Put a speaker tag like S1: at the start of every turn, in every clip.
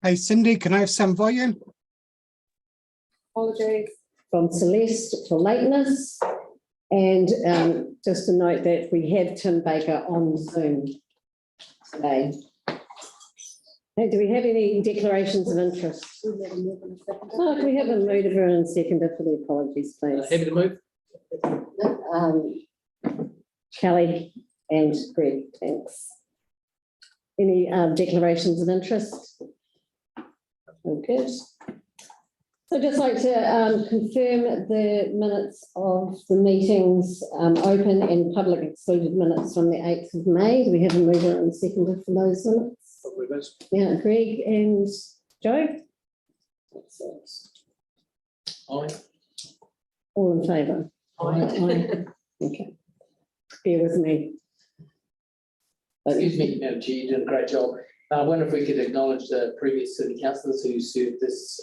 S1: Hey, Cindy, can I have some volume?
S2: Apologies from Celeste for lateness. And just to note that we have Tim Baker on Zoom today. Hey, do we have any declarations of interest? Oh, can we have a mover and seconder for the apologies, please?
S3: Happy to move.
S2: Kelly and Greg, thanks. Any declarations of interest? Okay. So I'd just like to confirm the minutes of the meetings, open and public excluded minutes from the 8th of May. Do we have a mover and seconder for those minutes? Yeah, Greg and Joe?
S3: Aye.
S2: All in favour? Aye. Okay. Bear with me.
S3: Excuse me, Madam Chair, you did a great job. I wonder if we could acknowledge the previous city councillors who served this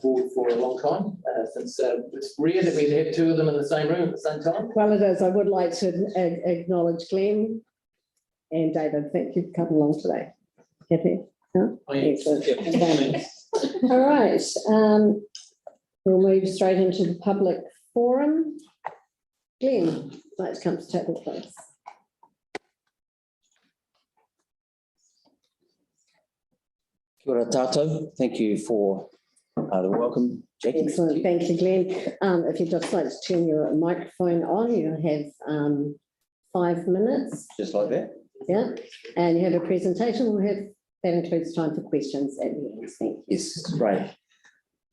S3: board for a long time, since it's rare that we'd have two of them in the same room at the same time.
S2: Well, it is. I would like to acknowledge Glenn and David. Thank you for coming along today. Happy? No? Excellent.
S3: Yep.
S2: All right. We'll move straight into the public forum. Glenn, like to come to table, please.
S4: Kia ora tātou. Thank you for the welcome, Jackie.
S2: Excellent. Thank you, Glenn. If you'd just like to turn your microphone on, you have 5 minutes.
S4: Just like that.
S2: Yeah. And you have a presentation. That includes time for questions at the end. Thank you.
S4: Yes, great.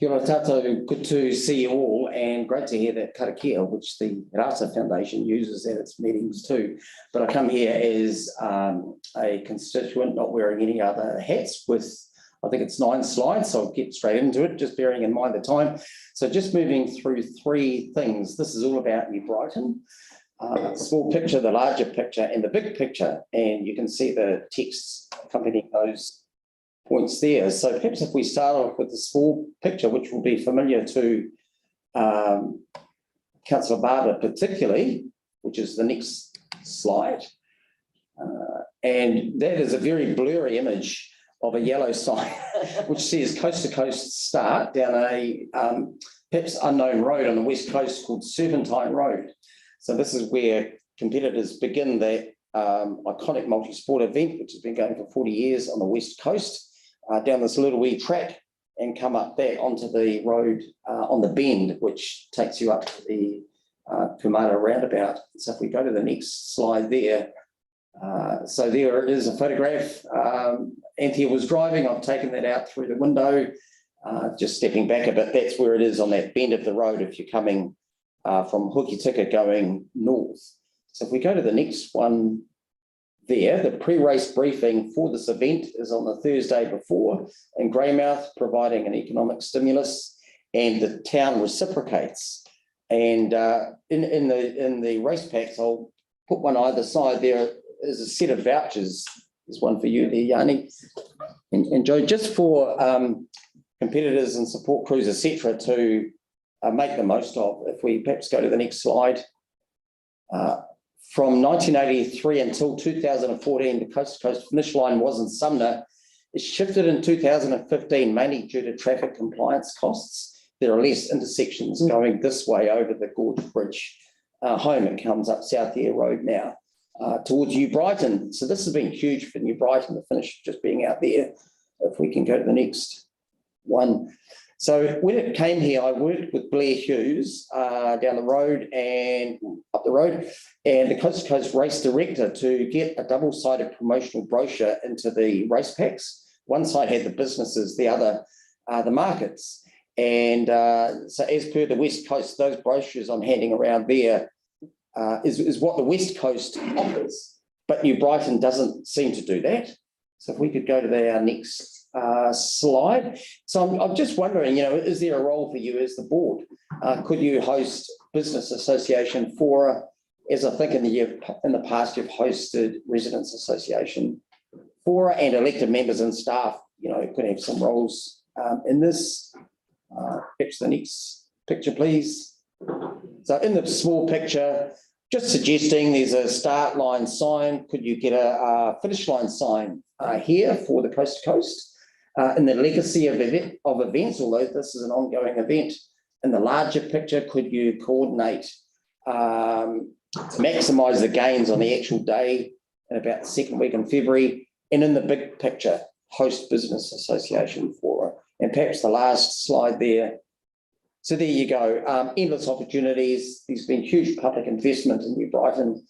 S4: Kia ora tātou. Good to see you all, and great to hear that karakia, which the Rasa Foundation uses at its meetings too. But I come here as a constituent, not wearing any other hats, with I think it's 9 slides, so I'll get straight into it, just bearing in mind the time. So just moving through 3 things. This is all about New Brighton. The small picture, the larger picture, and the big picture. And you can see the texts accompanying those points there. So perhaps if we start off with the small picture, which will be familiar to Councillor Barber particularly, which is the next slide. And that is a very blurry image of a yellow sign, which says coast to coast start down a perhaps unknown road on the west coast called Serpentine Road. So this is where competitors begin that iconic multi-sport event, which has been going for 40 years on the west coast, down this little wee track and come up that onto the road on the bend, which takes you up to the Kumara roundabout. So if we go to the next slide there, so there is a photograph. Anthea was driving. I've taken that out through the window. Just stepping back a bit, that's where it is on that bend of the road if you're coming from Hokitika going north. So if we go to the next one there, the pre-race briefing for this event is on the Thursday before in Greymouth, providing an economic stimulus, and the town reciprocates. And in the race packs, I'll put one either side. There is a set of vouchers. There's one for you there, Yanni, and Joe, just for competitors and support crews, etc., to make the most of. If we perhaps go to the next slide. From 1983 until 2014, the coast to coast finish line was in Sumner. It shifted in 2015, mainly due to traffic compliance costs. There are less intersections going this way over the Gorge Bridge home. It comes up South Air Road now towards New Brighton. So this has been huge for New Brighton, the finish just being out there. If we can go to the next one. So when it came here, I worked with Blair Hughes down the road and up the road, and the Coast to Coast race director to get a double-sided promotional brochure into the race packs. One side had the businesses, the other the markets. And so as per the West Coast, those brochures I'm handing around there is what the West Coast offers. But New Brighton doesn't seem to do that. So if we could go to our next slide. So I'm just wondering, is there a role for you as the board? Could you host business association fora, as I think in the past you've hosted residents association fora, and elected members and staff, could have some roles in this. Perhaps the next picture, please. So in the small picture, just suggesting there's a start line sign. Could you get a finish line sign here for the coast to coast? In the legacy of events, although this is an ongoing event, in the larger picture, could you coordinate to maximise the gains on the actual day in about the second week in February, and in the big picture, host business association forum? And perhaps the last slide there. So there you go, endless opportunities. There's been huge public investment in New Brighton,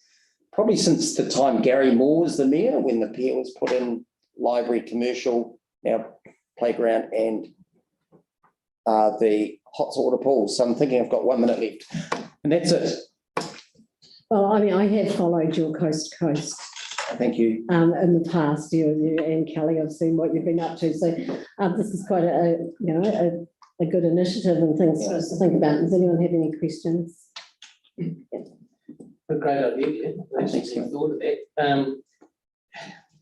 S4: probably since the time Gary Moore was the mayor, when the pier was put in, library, commercial, now playground, and the hot water pool. So I'm thinking I've got 1 minute left, and that's it.
S2: Well, I mean, I have followed your coast to coast
S4: Thank you.
S2: in the past. You and Kelly, I've seen what you've been up to. So this is quite a good initiative and things for us to think about. Does anyone have any questions?
S3: A great idea, yeah. Actually, thought of that.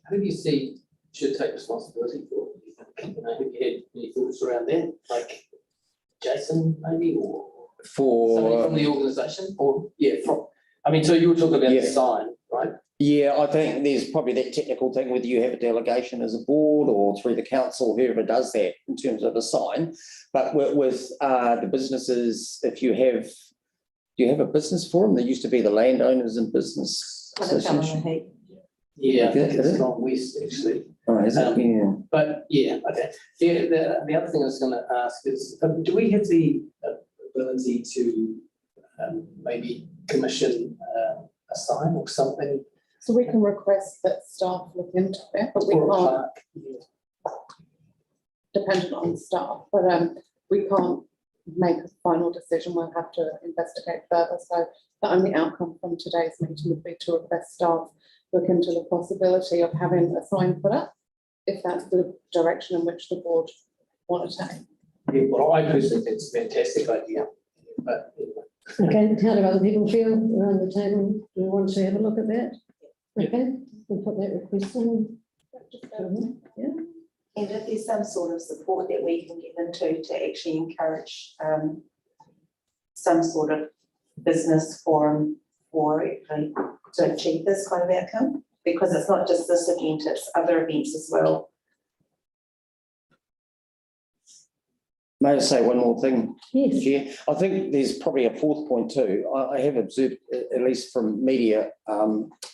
S3: Who do you see should take responsibility for? You know, have you had any thoughts around that? Like Jason, maybe, or somebody from the organisation, or I mean, so you were talking about the sign, right? Yeah,
S4: I think there's probably that technical thing, whether you have a delegation as a board or through the council, whoever does that in terms of a sign. But with the businesses, if you have, do you have a business forum? There used to be the landowners and business association.
S3: Yeah, I think it's gone west actually.
S4: Oh, is it? Yeah.
S3: But yeah, okay. The other thing I was going to ask is, do we have the ability to maybe commission a sign or something?
S5: So we can request that staff look into it, but we
S3: Or a
S5: can't,
S3: plaque?
S5: dependent on staff, but we can't make a final decision. We'll have to investigate further. So the only outcome from today's meeting would be to request staff look into the possibility of having a sign put up, if that's the direction in which the board want to take.
S3: Yeah, well, I personally think it's a fantastic idea, but anyway.
S2: Okay, how do other people feel around the table? Do we want to have a look at that? Okay, we'll put that request in. Yeah.
S6: And if there's some sort of support that we can get into to actually encourage some sort of business forum for actually to achieve this kind of outcome, because it's not just this event, it's other events as well.
S4: May I say one more thing?
S2: Yes.
S4: Chair? I think there's probably a fourth point too. I have observed, at least from media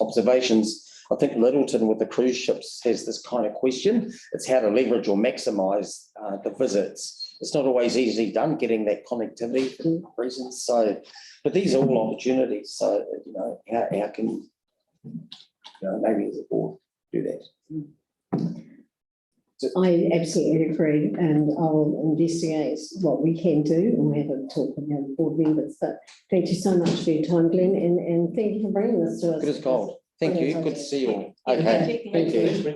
S4: observations, I think Littleton with the cruise ships has this kind of question. It's how to leverage or maximise the visits. It's not always easily done, getting that connectivity for reasons. So, but these are all opportunities. So, you know, how can, you know, maybe as a board do that?
S2: I absolutely agree, and I'll investigate what we can do, and we'll have a talk with the board members. But thank you so much for your time, Glenn, and thank you for bringing this to us.
S4: Good as gold. Thank you. Good to see you all.
S6: Yeah,
S4: Okay. Thank you.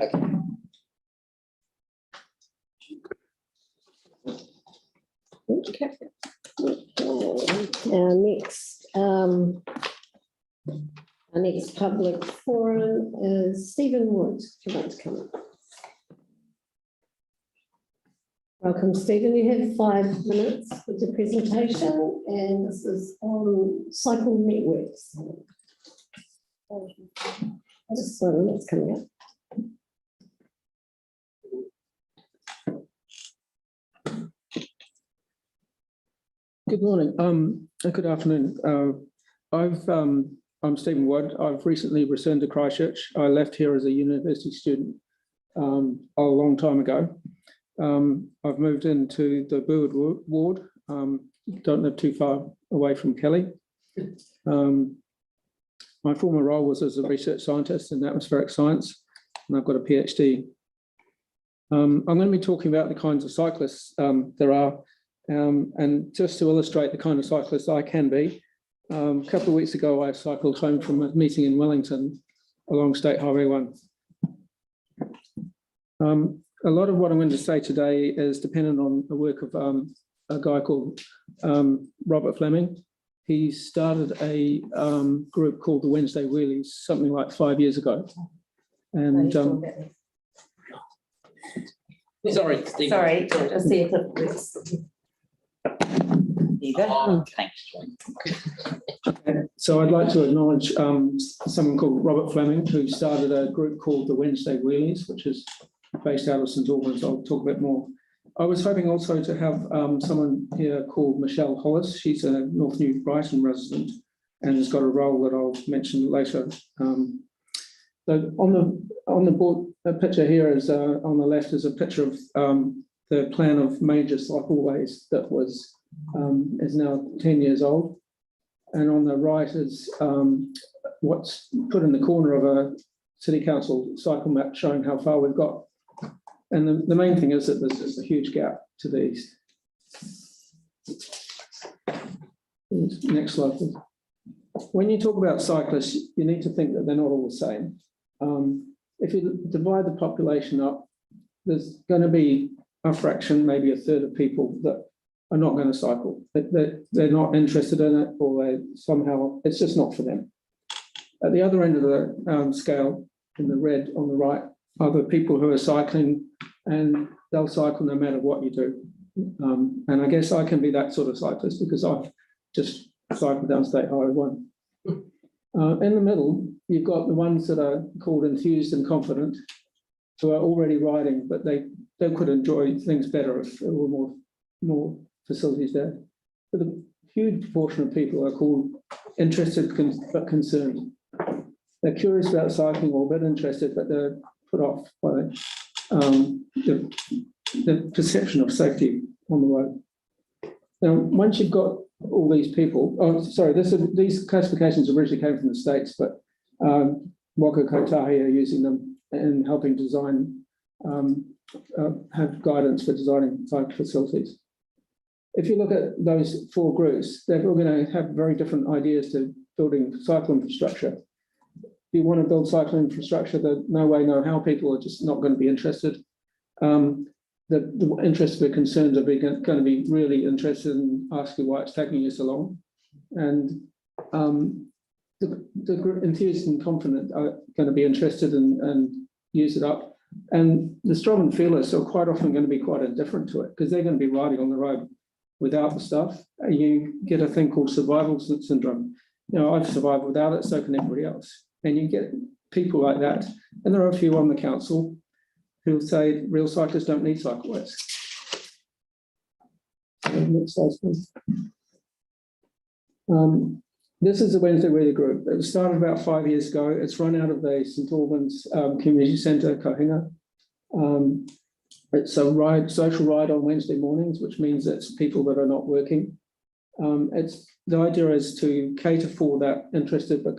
S2: Okay. Our next public forum is Stephen Wood. If you want to come up. Welcome, Stephen. You have 5 minutes with the presentation, and this is on cycle networks. Just 1 minute's coming up.
S7: Good morning. Good afternoon. I'm Stephen Wood. I've recently returned to Christchurch. I left here as a university student a long time ago. I've moved into the Burwood ward. Don't live too far away from Kelly. My former role was as a research scientist in atmospheric science, and I've got a PhD. I'm going to be talking about the kinds of cyclists there are, and just to illustrate the kind of cyclist I can be. A couple of weeks ago, I cycled home from a meeting in Wellington along State Highway 1. A lot of what I'm going to say today is dependent on the work of a guy called Robert Fleming. He started a group called the Wednesday Wheelies something like 5 years ago. And
S3: Sorry, Steve.
S6: Sorry, just see if it works.
S3: Thanks,
S7: so I'd like to acknowledge someone called Robert Fleming, who started a group called the Wednesday Wheelies, which is based out of St Albans. I'll talk a bit more. I was hoping also to have someone here called Michelle Hollis. She's a North New Brighton resident and has got a role that I'll mention later. So on the board, a picture here is on the left is a picture of the plan of major cycleways that was is now 10 years old, and on the right is what's put in the corner of a city council cycle map showing how far we've got. And the main thing is that there's just a huge gap to these. Next slide, please. When you talk about cyclists, you need to think that they're not all the same. If you divide the population up, there's going to be a fraction, maybe a third of people that are not going to cycle. They're not interested in it, or they somehow, it's just not for them. At the other end of the scale, in the red on the right, are the people who are cycling, and they'll cycle no matter what you do. And I guess I can be that sort of cyclist because I've just cycled down State Highway 1. In the middle, you've got the ones that are called enthused and confident, who are already riding, but they could enjoy things better if there were more facilities there. But a huge portion of people are called interested but concerned. They're curious about cycling or a bit interested, but they're put off by the perception of safety on the road. Now, once you've got all these people, these classifications originally came from the States, but Waka Kotahi are using them in helping design, have guidance for designing cycle facilities. If you look at those four groups, they're all going to have very different ideas to building cycle infrastructure. If you want to build cycle infrastructure, there's no way, no how, people are just not going to be interested. The interested or concerned are going to be really interested in asking why it's taking you so long. And the enthused and confident are going to be interested and use it up. And the strong and fearless are quite often going to be quite indifferent to it because they're going to be riding on the road without the stuff. You get a thing called survival syndrome. You know, I've survived without it, so can everybody else. And you get people like that. And there are a few on the council who'll say real cyclists don't need cycleways. Next slide, please. This is the Wednesday Wheelie Group. It was started about 5 years ago. It's run out of the St Albans Community Centre, Kohinga. It's a social ride on Wednesday mornings, which means it's people that are not working. The idea is to cater for that interested but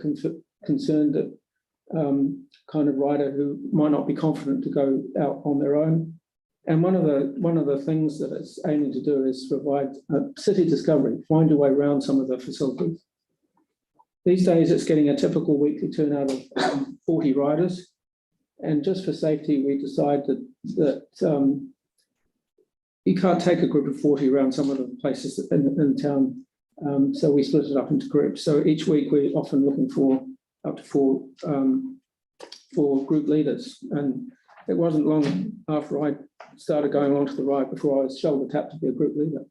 S7: concerned kind of rider who might not be confident to go out on their own. And one of the things that it's aiming to do is provide city discovery, find your way around some of the facilities. These days, it's getting a typical weekly turnout of 40 riders. And just for safety, we decided that you can't take a group of 40 around some of the places in town. So we split it up into groups. So each week, we're often looking for up to four group leaders. And it wasn't long after I started going along to the ride before I was shoulder tapped to be a group leader.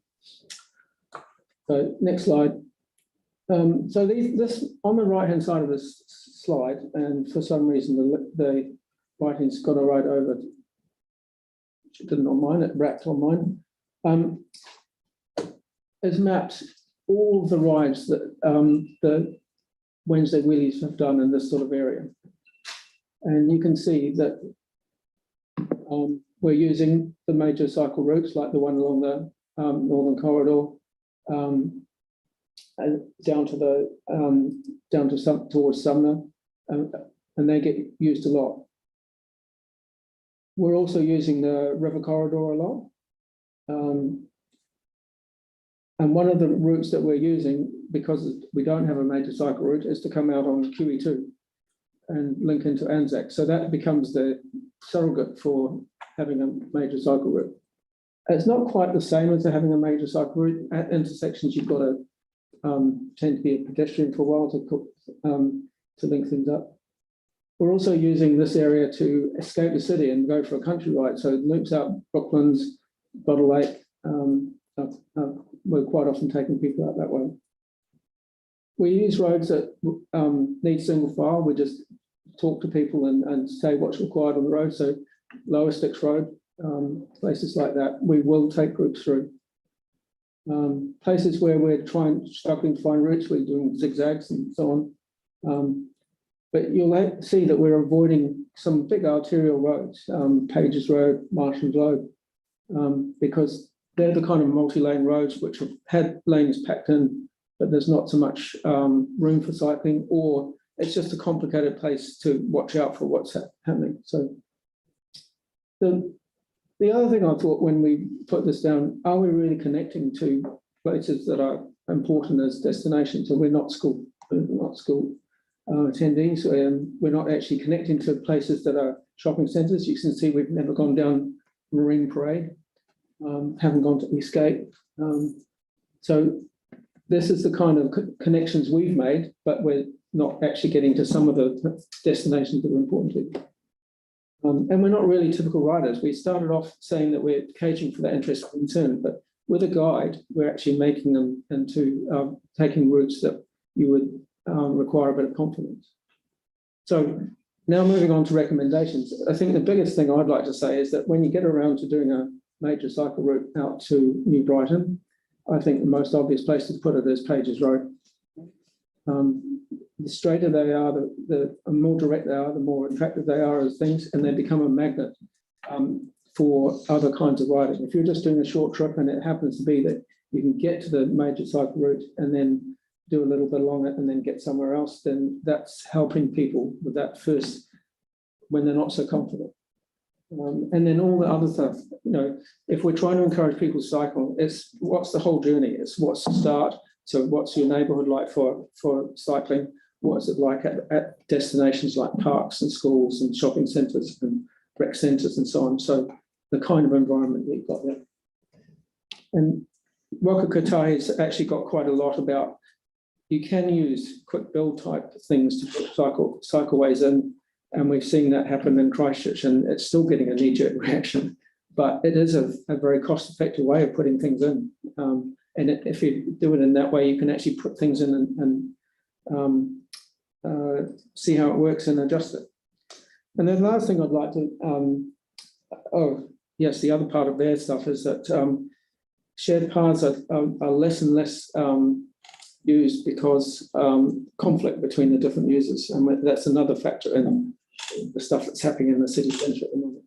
S7: So next slide. So this on the right-hand side of this slide, and for some reason the writing's got to write over, which it didn't on mine, it wrapped on mine, has mapped all the rides that the Wednesday Wheelies have done in this sort of area. And you can see that we're using the major cycle routes like the one along the Northern Corridor, and down to towards Sumner, and they get used a lot. We're also using the River Corridor a lot. And one of the routes that we're using, because we don't have a major cycle route, is to come out on QE2 and link into Anzac. So that becomes the surrogate for having a major cycle route. It's not quite the same as having a major cycle route. At intersections, you've got to tend to be a pedestrian for a while to link things up. We're also using this area to escape the city and go for a country ride. So it loops out Brooklands, Bottle Lake. We're quite often taking people out that way. We use roads that need single file. We just talk to people and say what's required on the road. So Lower Sticks Road, places like that, we will take groups through. Places where we're struggling to find routes, we're doing zigzags and so on. But you'll see that we're avoiding some big arterial roads, Pages Road, Marshlands Road, because they're the kind of multi-lane roads which have had lanes packed in, but there's not so much room for cycling, or it's just a complicated place to watch out for what's happening. So the other thing I thought when we put this down, are we really connecting to places that are important as destinations? So we're not school attendees, and we're not actually connecting to places that are shopping centres. You can see we've never gone down Marine Parade, haven't gone to Eastgate. So this is the kind of connections we've made, but we're not actually getting to some of the destinations that are important to. And we're not really typical riders. We started off saying that we're catering for that interest and concern, but with a guide, we're actually making them into taking routes that you would require a bit of confidence. So now moving on to recommendations. I think the biggest thing I'd like to say is that when you get around to doing a major cycle route out to New Brighton, I think the most obvious place to put it is Pages Road. The straighter they are, the more direct they are, the more attractive they are as things, and they become a magnet for other kinds of riding. If you're just doing a short trip and it happens to be that you can get to the major cycle route and then do a little bit along it and then get somewhere else, then that's helping people with that first, when they're not so confident. And then all the other stuff, you know, if we're trying to encourage people to cycle, it's what's the whole journey? It's what's the start. So what's your neighbourhood like for cycling? What's it like at destinations like parks and schools and shopping centres and rec centres and so on? So the kind of environment we've got there. And Wakakotai has actually got quite a lot about, you can use quick build type things to put cycleways in, and we've seen that happen in Christchurch, and it's still getting a knee-jerk reaction, but it is a very cost-effective way of putting things in. And if you do it in that way, you can actually put things in and see how it works and adjust it. And then the last thing I'd like to, the other part of their stuff is that shared paths are less and less used because conflict between the different users, and that's another factor in the stuff that's happening in the city centre at the moment.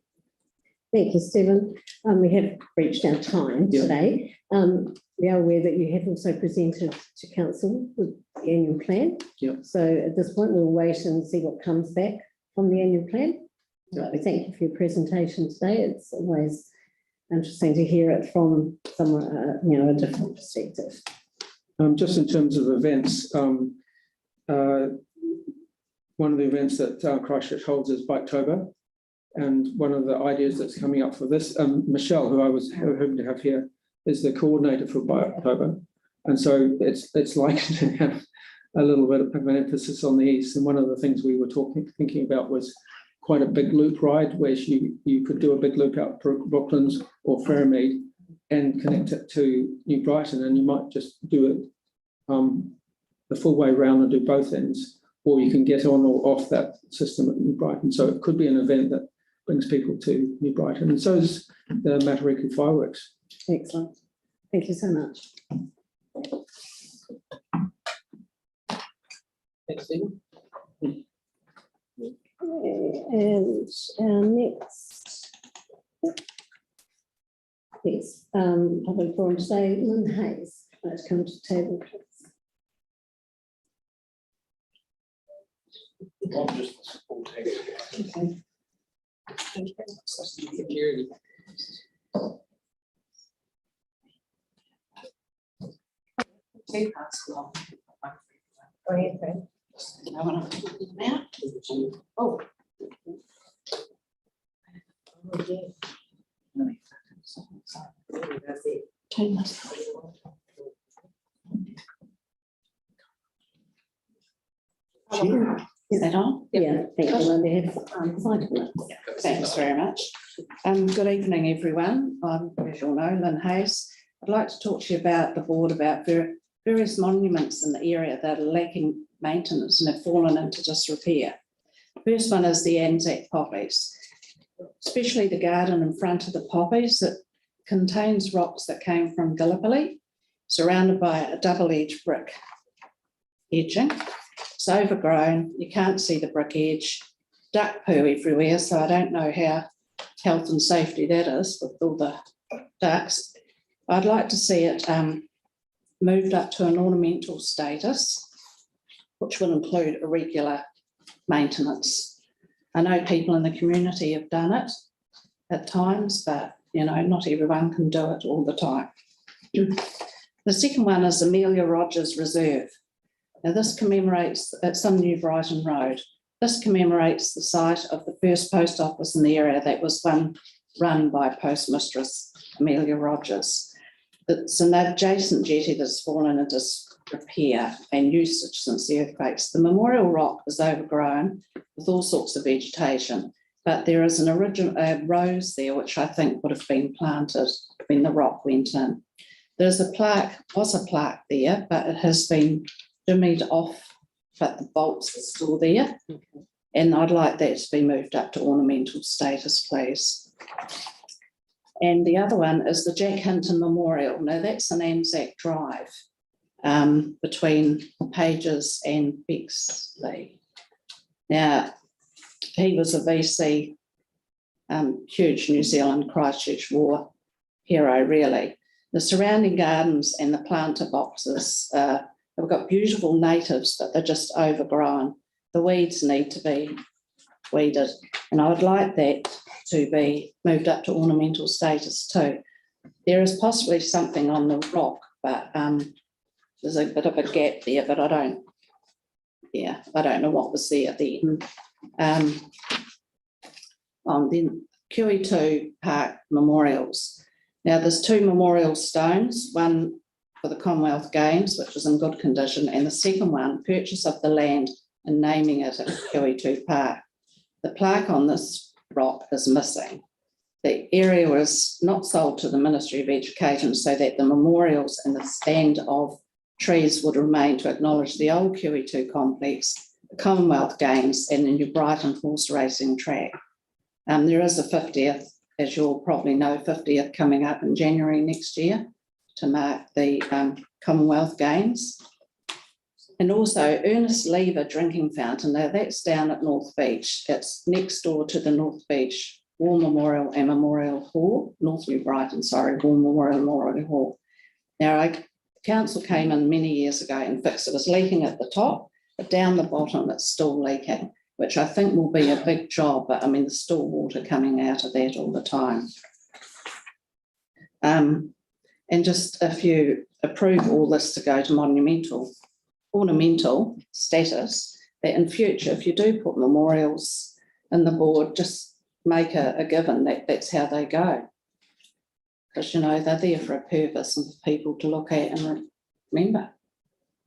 S2: Thank you, Stephen. We have reached our time today. We are aware that you have also presented to council with the annual plan. So at this point, we'll wait and see what comes back from the annual plan. We thank you for your presentation today. It's always interesting to hear it from somewhere, a different perspective.
S7: Just in terms of events, one of the events that Christchurch holds is Biketober. And one of the ideas that's coming up for this, Michelle, who I was hoping to have here, is the coordinator for Biketober. And so it's likely to have a little bit of an emphasis on the east. And one of the things we were thinking about was quite a big loop ride, where you could do a big loop out to Brooklands or Ferrymead and connect it to New Brighton, and you might just do it the full way round and do both ends, or you can get on or off that system at New Brighton. So it could be an event that brings people to New Brighton, and so is the Matariki fireworks.
S2: Excellent. Thank you so much.
S3: Thanks, Stephen.
S2: And our next public forum today, Lynn Hayes. Let's come to the table, please. Okay.
S3: Security.
S6: Go ahead, Fred. Oh.
S8: Is that on?
S2: Yeah, thank you. We have 5 minutes.
S8: Thanks very much. Good evening, everyone. I'm, as you all know, Lynn Hayes. I'd like to talk to you about the board about various monuments in the area that are lacking maintenance and have fallen into disrepair. The first one is the Anzac poppies. especially the garden in front of the poppies. It contains rocks that came from Gallipoli, surrounded by a double-edged brick edging. It's overgrown, you can't see the brick edge, duck poo everywhere, so I don't know how health and safety that is with all the ducks. I'd like to see it moved up to an ornamental status, which will include irregular maintenance. I know people in the community have done it at times, but you know, not everyone can do it all the time. The second one is Amelia Rogers Reserve. Now this commemorates, it's on New Brighton Road. This commemorates the site of the first post office in the area that was run by postmistress Amelia Rogers. It's an adjacent jetty that's fallen into repair and usage since the earthquakes. The memorial rock is overgrown with all sorts of vegetation, but there is an original rose there which I think would have been planted when the rock went in. There's a plaque, was a plaque there, but it has been jimmied off, but the bolts are still there. And I'd like that to be moved up to ornamental status, please. And the other one is the Jack Hinton Memorial. Now that's an Anzac Drive between Pages and Bexley. Now, he was a VC, huge New Zealand Christchurch War hero, really. The surrounding gardens and the planter boxes, they've got beautiful natives, but they're just overgrown. The weeds need to be weeded, and I would like that to be moved up to ornamental status too. There is possibly something on the rock, but there's a bit of a gap there, but I don't know what was there then. Then QE2 Park memorials. Now there's 2 memorial stones, one for the Commonwealth Games, which is in good condition, and the second one, purchase of the land and naming it at QE2 Park. The plaque on this rock is missing. The area was not sold to the Ministry of Education so that the memorials and the stand of trees would remain to acknowledge the old QE2 complex, the Commonwealth Games and the New Brighton horse racing track. There is a 50th, as you'll probably know, 50th coming up in January next year to mark the Commonwealth Games. And also Ernest Lever drinking fountain. Now that's down at North Beach. It's next door to the North Beach War Memorial and Memorial Hall, North New Brighton, sorry, War Memorial Hall. Now, council came in many years ago and fixed it. It was leaking at the top, but down the bottom it's still leaking, which I think will be a big job, but I mean, there's still water coming out of that all the time. And just if you approve all this to go to ornamental status, that in future, if you do put memorials in the board, just make a given that that's how they go. Because, you know, they're there for a purpose and for people to look at and remember.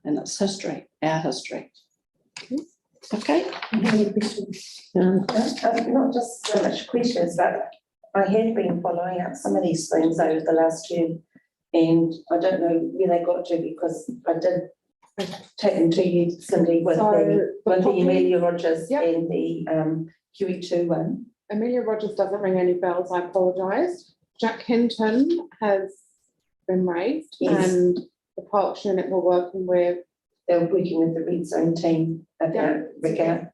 S8: And it's history, our history. Okay.
S6: Not just so much questions, but I have been following up some of these things over the last year, and I don't know where they got to because I did take them to you, Cindy, with the Amelia Rogers and the QE2 one.
S5: Amelia Rogers doesn't ring any bells, I apologise. Jack Hinton has been raised, and the Parks unit we're working with.
S6: They're working with the Red Zone team about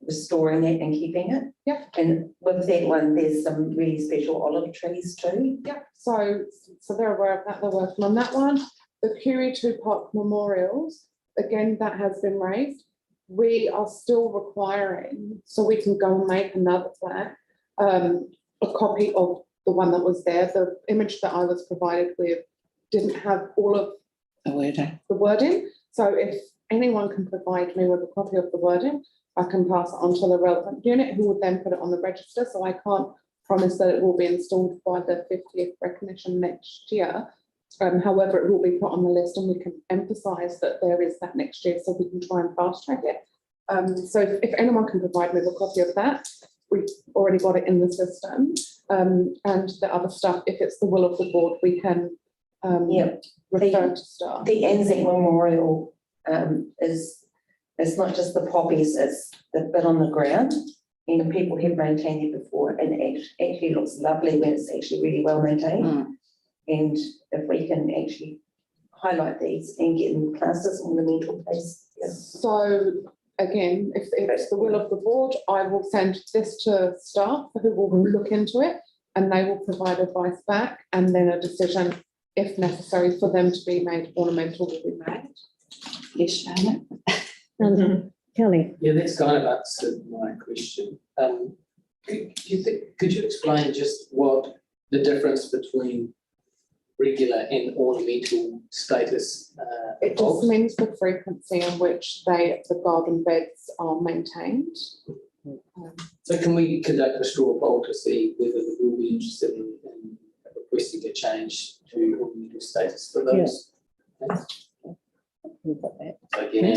S6: restoring it and keeping it.
S5: Yeah.
S6: And with that one, there's some really special olive trees too.
S5: Yeah, so they're aware of that, they're working on that one. The QE2 Park memorials, again, that has been raised. We are still requiring, so we can go and make another plaque, a copy of the one that was there. The image that I was provided with didn't have all of the wording. So if anyone can provide me with a copy of the wording, I can pass it on to the relevant unit who would then put it on the register. So I can't promise that it will be installed by the 50th recognition next year. However, it will be put on the list and we can emphasise that there is that next year so we can try and fast track it. So if anyone can provide me with a copy of that, we've already got it in the system. And the other stuff, if it's the will of the board, we can refer to staff.
S6: The Anzac Memorial is not just the poppies, it's the bit on the ground. And people have maintained it before, and it actually looks lovely when it's actually really well maintained. And if we can actually highlight these and get them classed as ornamental place. Yeah.
S5: So again, if it's the will of the board, I will send this to staff who will look into it and they will provide advice back, and then a decision, if necessary, for them to be made ornamental will be made.
S8: Yes, Janet.
S2: Kelly,
S3: Yeah, that's kind of answered my question. Could you explain just what the difference between regular and ornamental status?
S5: It just
S3: involves?
S5: means the frequency in which the garden beds are maintained.
S3: So can we conduct a straw poll to see whether the board will be interested in requesting a change to ornamental status for those?
S2: we've got that.
S3: So again,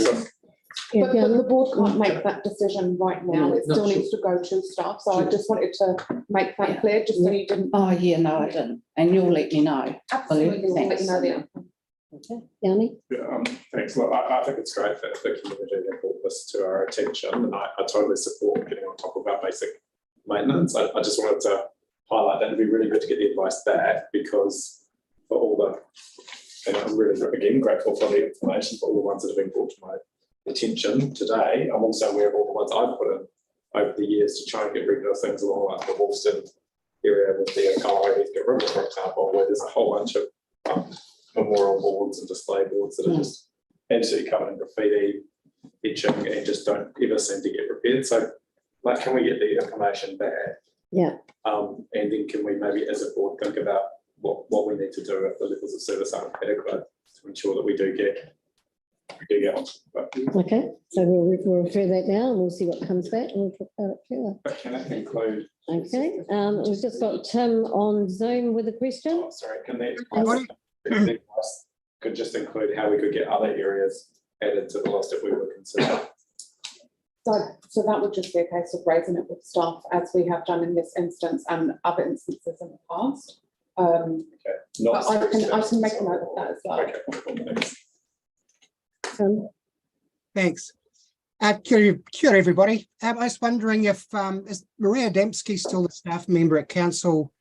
S2: Yeah,
S5: But the board can't make that decision right now. It
S3: No,
S5: still
S3: sure.
S5: needs to go to staff. So I just wanted to make that clear, just so you didn't.
S8: Oh, yeah, no, I didn't. And you'll let me know.
S5: Absolutely, we'll let you know the outcome.
S2: Okay, Yanni?
S9: Thanks. Look, I think it's great that the community have brought this to our attention, and I totally support getting on top of our basic maintenance. I just wanted to highlight that it'd be really good to get the advice back, because for all the, and I'm really, again, grateful for the information, for all the ones that have been brought to my attention today. I'm also aware of all the ones I've put in over the years to try and get rid of things along like the Wolfston area with the Heathcote River, for example, where there's a whole bunch of memorial boards and display boards that are just absolutely covered in graffiti, etching, and just don't ever seem to get repaired. So, like, can we get the information back?
S2: Yeah.
S9: And then can we maybe as a board think about what we need to do if the levels of service aren't adequate to ensure that we do get on. But
S2: Okay, so we'll refer that now and we'll see what comes back and we'll talk about it further.
S9: can that include?
S2: Okay, we've just got Tim on Zoom with a question.
S9: Oh, sorry, can that
S2: Yes.
S9: could just include how we could get other areas added to the list if we were considering?
S5: So that would just be a case of raising it with staff, as we have done in this instance and other instances in the past.
S9: Not
S5: But I can make a note of that as well.
S9: Okay, wonderful, thanks.
S1: Thanks. Kia everybody. I was wondering if, is Maria Dembski still the staff member at council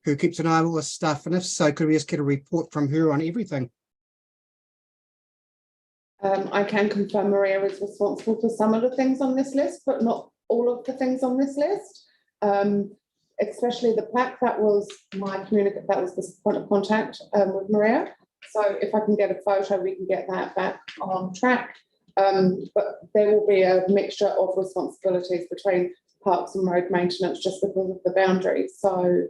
S1: who keeps an eye on all this stuff? And if so, could we just get a report from her on everything?
S5: I can confirm Maria is responsible for some of the things on this list, but not all of the things on this list. Especially the plaque, that was the point of contact with Maria. So if I can get a photo, we can get that back on track. But there will be a mixture of responsibilities between parks and road maintenance just because of the boundaries. So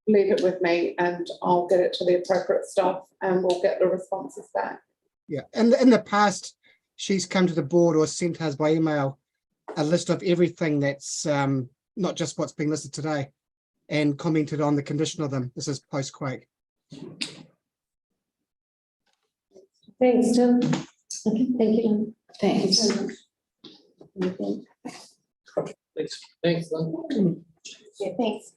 S5: leave it with me and I'll get it to the appropriate staff and we'll get the responses back.
S1: Yeah, and in the past, she's come to the board or sent us by email a list of everything that's not just what's being listed today, and commented on the condition of them. This is post-quake.
S2: Thanks, Tim. Okay, thank you.
S8: Thanks.
S2: Okay.
S3: thanks, Lynn.
S6: Yeah, thanks.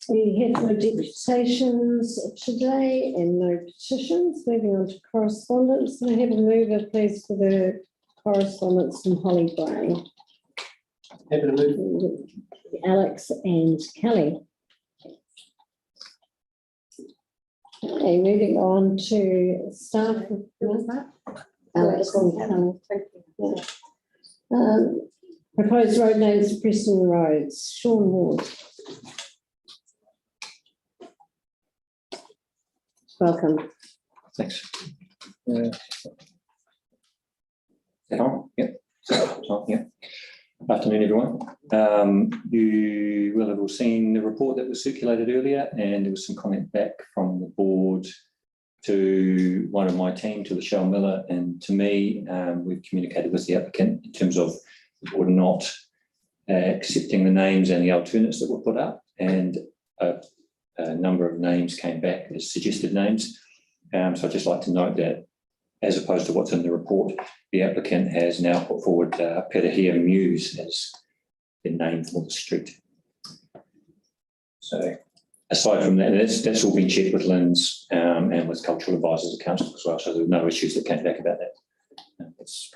S2: We have no deputations today and no petitions. Moving on to correspondence. Can I have a mover, please, for the correspondence from Holly Gray?
S3: Happy to move.
S2: Alex and Kelly. Okay, moving on to staff. Alex and Kelly.
S5: Thank you.
S2: Yeah. Proposed road names for Preston Roads. Sean Ward. Welcome.
S10: Thanks. Is that on? Yep. Yep. Afternoon, everyone. You will have all seen the report that was circulated earlier, and there was some comment back from the board to one of my team, to Michelle Miller, and to me. We've communicated with the applicant in terms of the board not accepting the names and the alternates that were put up, and a number of names came back as suggested names. So I'd just like to note that, as opposed to what's in the report, the applicant has now put forward Petahia Muse as the name for the street. So aside from that, that's all been checked with Lynn's and with cultural advisors at council as well, so there were no issues that came back about that. That's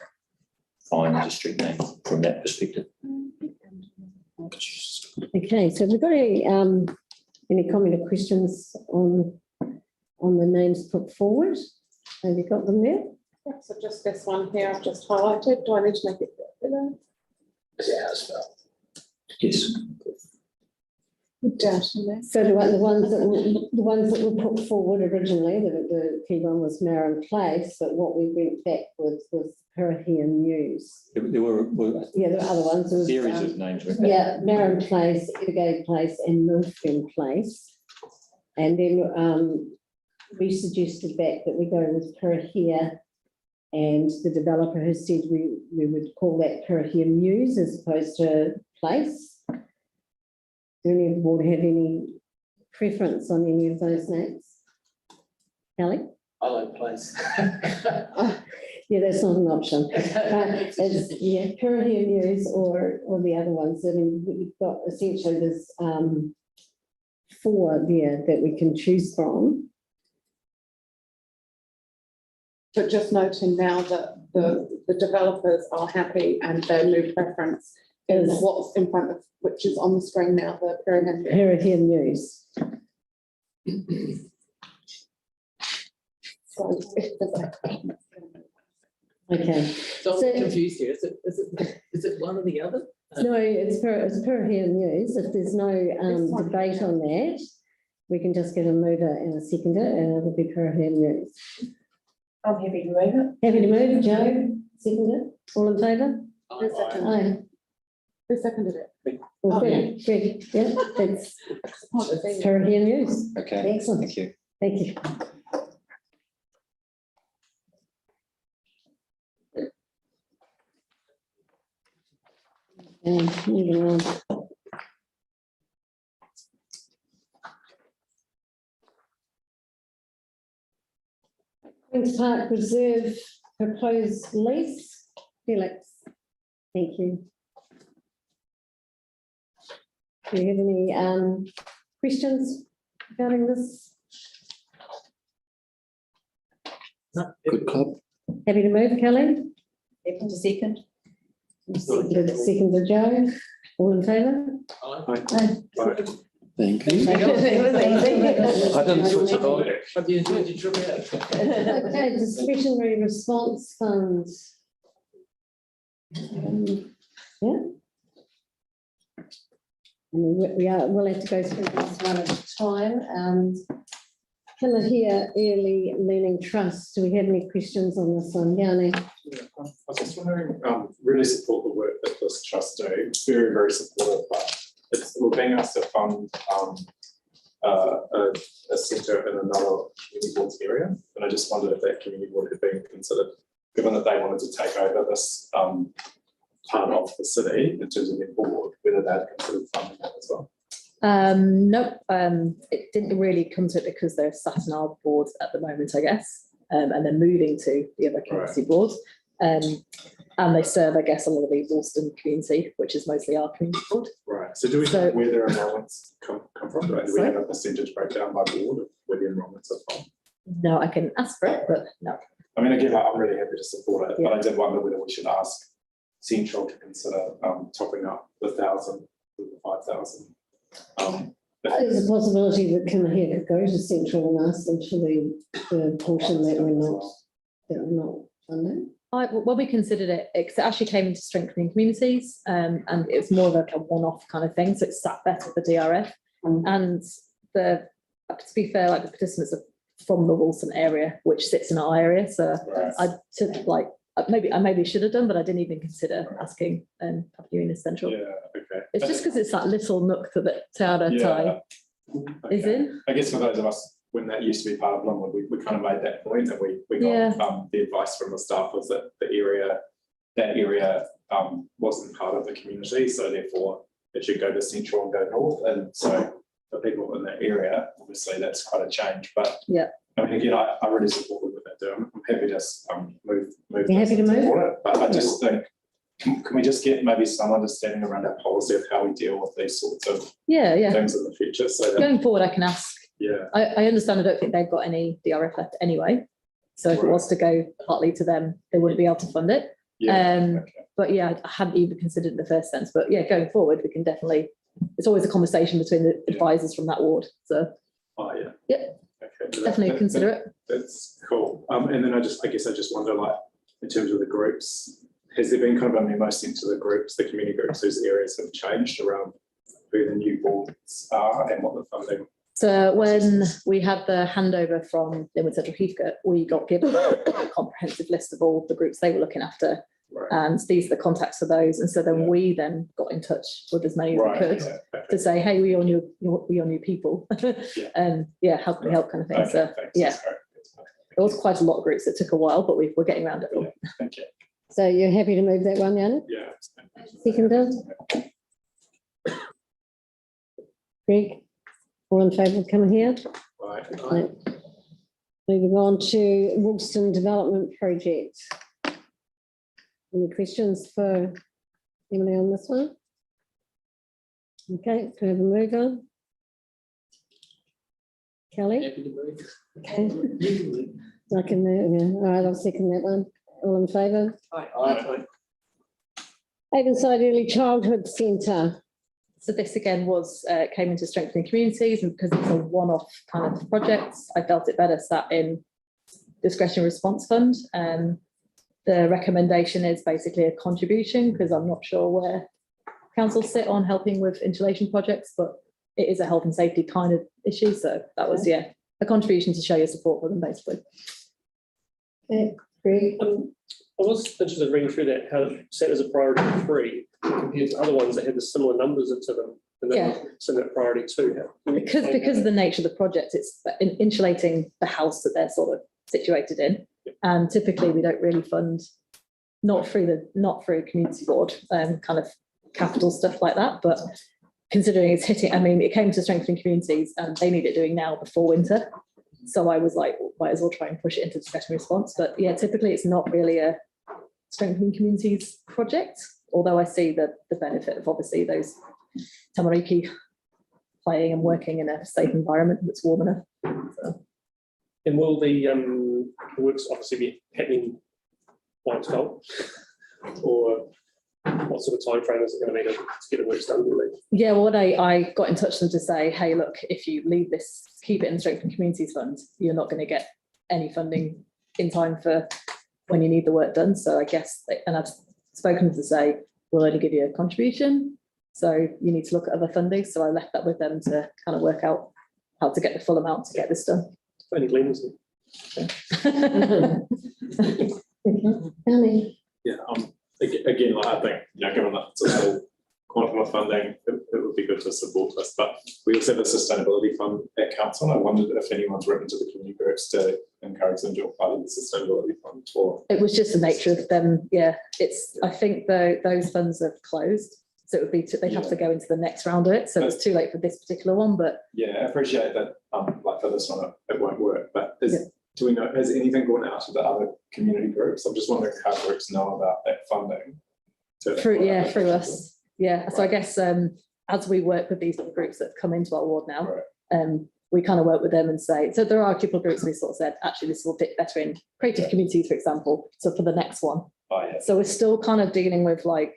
S10: fine as a street name from that perspective.
S2: Okay, so have we got any comment or questions on the names put forward? Have you got them there?
S5: So just this one here, I've just highlighted. Do I need to make it bigger?
S3: Yeah, as well.
S10: Yes.
S5: Dash in there.
S2: So the ones that were put forward originally, the key one was Marron Place, but what we went back with was Pirahia News.
S10: There were
S2: Yeah, there were other ones. There
S10: a
S2: was,
S10: series of names. weren't there?
S2: yeah, Marron Place, Edgate Place and Milford Place. And then we suggested back that we go with Pirahia, and the developer has said we would call that Pirahia News as opposed to Place. Do any of the board have any preference on any of those names? Kelly?
S3: I like place.
S2: Yeah, that's not an option. It's, yeah, Pirahia News or the other ones. I mean, we've got essentially there's 4 there that we can choose from.
S5: But just noting now that the developers are happy and their new preference is what's in front of, which is on the screen now, the
S2: Pirahia News. Okay.
S3: So
S2: So-
S3: I'm confused here. Is it one or the other?
S2: No, it's Pirahia News. If there's no debate on that, we can just get a mover and a seconder, and it'll be Pirahia News.
S6: I'm happy to move it.
S2: Happy to move, Joe, seconder, all in favour? Aye.
S5: Who seconded it?
S2: Well, Greg, yeah, that's Pirahia News.
S10: Okay,
S2: Excellent,
S10: thank you.
S2: thank you. And moving on. Queen's Park Reserve proposed lease. Felix, thank you. Do you have any questions regarding this?
S10: Good club.
S2: Happy to move, Kelly?
S6: Happy to second.
S2: Second to Joe, all in favour? Aye.
S10: Thank you.
S2: Okay,
S10: I didn't switch it on.
S3: But you enjoyed your trip out.
S2: discretionary response funds. Yeah. We'll have to go through this one at a time. Pillar Early Learning Trust, do we have any questions on this one? Yanni?
S9: Yeah, I was just wondering, really support the work that this trust do, very, very supportive, but we're being asked to fund a centre in another community board's area, and I just wondered if that community board had been considered, given that they wanted to take over this part of the city in terms of their board, whether they'd considered funding that as well.
S11: Nope, it didn't really come to it because they're sat in our board at the moment, I guess, and they're moving to the other community board. And they serve, I guess, a lot of the Wolston community, which is mostly our community board.
S9: Right, so do we know where their enrolments come from? Right? Do we have a percentage breakdown by board of where the enrolments are from?
S11: No, I can ask for it, but no.
S9: I mean, again, I'm really happy to support it, but I did wonder whether we should ask Central to consider topping up the 1,000 to the 5,000.
S2: There's a possibility that Kilmahere could go to Central and ask them for the portion that we're not funding.
S11: Well, we considered it, it actually came into strengthening communities, and it was more of a one-off kind of thing, so it sat better with the DRF. And to be fair, like the participants are from the Wolston area, which sits in our area, so I took like, I maybe should have done, but I didn't even consider asking Papua New Guinea Central.
S9: Yeah, okay.
S11: It's just because it's that little nook that Te Ara Tai is in.
S9: I guess for those of us, when that used to be part of Linwood, we kind of made that point, and we got the advice from the staff was that that area wasn't part of the community, so therefore it should go to Central and go north. And so for people in that area, obviously that's quite a change. But I mean, again, I really support what they do. I'm happy to move.
S2: You're happy to move?
S9: It, but I just think, can we just get maybe some understanding around our policy of how we deal with these sorts of things in the future? So that,
S11: going forward, I can ask.
S9: Yeah,
S11: I understand. I don't think they've got any DRF left anyway. So if it was to go partly to them, they wouldn't be able to fund it.
S9: Yeah, okay.
S11: But yeah, I hadn't even considered in the first sense, but yeah, going forward, we can definitely, it's always a conversation between the
S9: Yeah.
S11: advisors from that ward, so
S9: Oh, yeah.
S11: Yep.
S9: Okay.
S11: definitely consider it.
S9: That's cool. And then I guess I just wonder, like, in terms of the groups, has there been kind of a memo sent to the groups, the community groups, whose areas have changed around who the new boards are and what the funding?
S11: So when we had the handover from Linwood Central Heathcote, we got given a comprehensive list of all the groups they were looking after.
S9: Right.
S11: And these are the contacts for those. And so then we then got in touch with as many as we
S9: Right,
S11: could
S9: yeah, okay.
S11: to say, hey, we are new people. And yeah, how can we help kind of thing.
S9: Okay,
S11: So
S9: thanks.
S11: yeah,
S9: That's great.
S11: there was quite a lot of groups. It took a while, but we're getting around it all.
S9: Yeah, thank you.
S2: So you're happy to move that one, Janet?
S9: Yeah.
S2: Seconder? Greg? All in favour of coming here?
S9: Right.
S2: No. Moving on to Wolston Development Project. Any questions for Emily on this one? Okay, can I have a move on? Kelly? Okay. I can move, yeah. All right, I'll second that one. All in favour? Avonside Early Childhood Centre.
S11: So this again was, came into strengthening communities, and because it's a one-off kind of project, I felt it better sat in discretionary response fund. The recommendation is basically a contribution, because I'm not sure where councils sit on helping with insulation projects, but it is a health and safety kind of issue. So that was, yeah, a contribution to show your support for them, basically.
S2: Okay, Greg?
S12: I was interested in reading through that, how it set as a priority 3 compared to other ones that had the similar numbers to them. And
S11: Yeah.
S12: that's in that priority 2.
S11: Because of the nature of the project, it's insulating the house that they're sort of situated in. And typically we don't really fund, not through community board, kind of capital stuff like that, but considering it's hitting, I mean, it came to strengthening communities and they need it doing now before winter. So I was like, might as well try and push it into discretionary response. But yeah, typically it's not really a strengthening communities project, although I see the benefit of obviously those tamariki playing and working in a safe environment that's warm enough. So.
S12: And will the works obviously be happening by its goal? Or what sort of time frame is it going to be to get the works done?
S11: Yeah, well, I got in touch with them to say, hey, look, if you leave this, keep it in the Strengthening Communities Fund, you're not going to get any funding in time for when you need the work done. So I guess, and I've spoken to say, we'll only give you a contribution. So you need to look at other funding. So I left that with them to kind of work out how to get the full amount to get this done.
S12: Only Glen's.
S9: Yeah, again, like, I think, given that it's a small quantum of funding, it would be good to support this. But we also have a sustainability fund at council. I wondered if anyone's written to the community groups to encourage them to apply to the sustainability fund. Or
S11: it was just the nature of them. Yeah, I think those funds have closed. So it would be, they'd have to go into the next round of it. So it's too late for this particular one, but.
S9: Yeah, I appreciate that, like for this one, it won't work, but do we know, has anything gone out to the other community groups? I'm just wondering how groups know about that funding.
S11: Through us. Yeah, so I guess as we work with these other groups that have come into our ward now, we kind of work with them and say, so there are a couple of groups we sort of said, actually, this will fit better in creative communities, for example. So for the next one.
S9: Oh, yeah.
S11: So we're still kind of dealing with like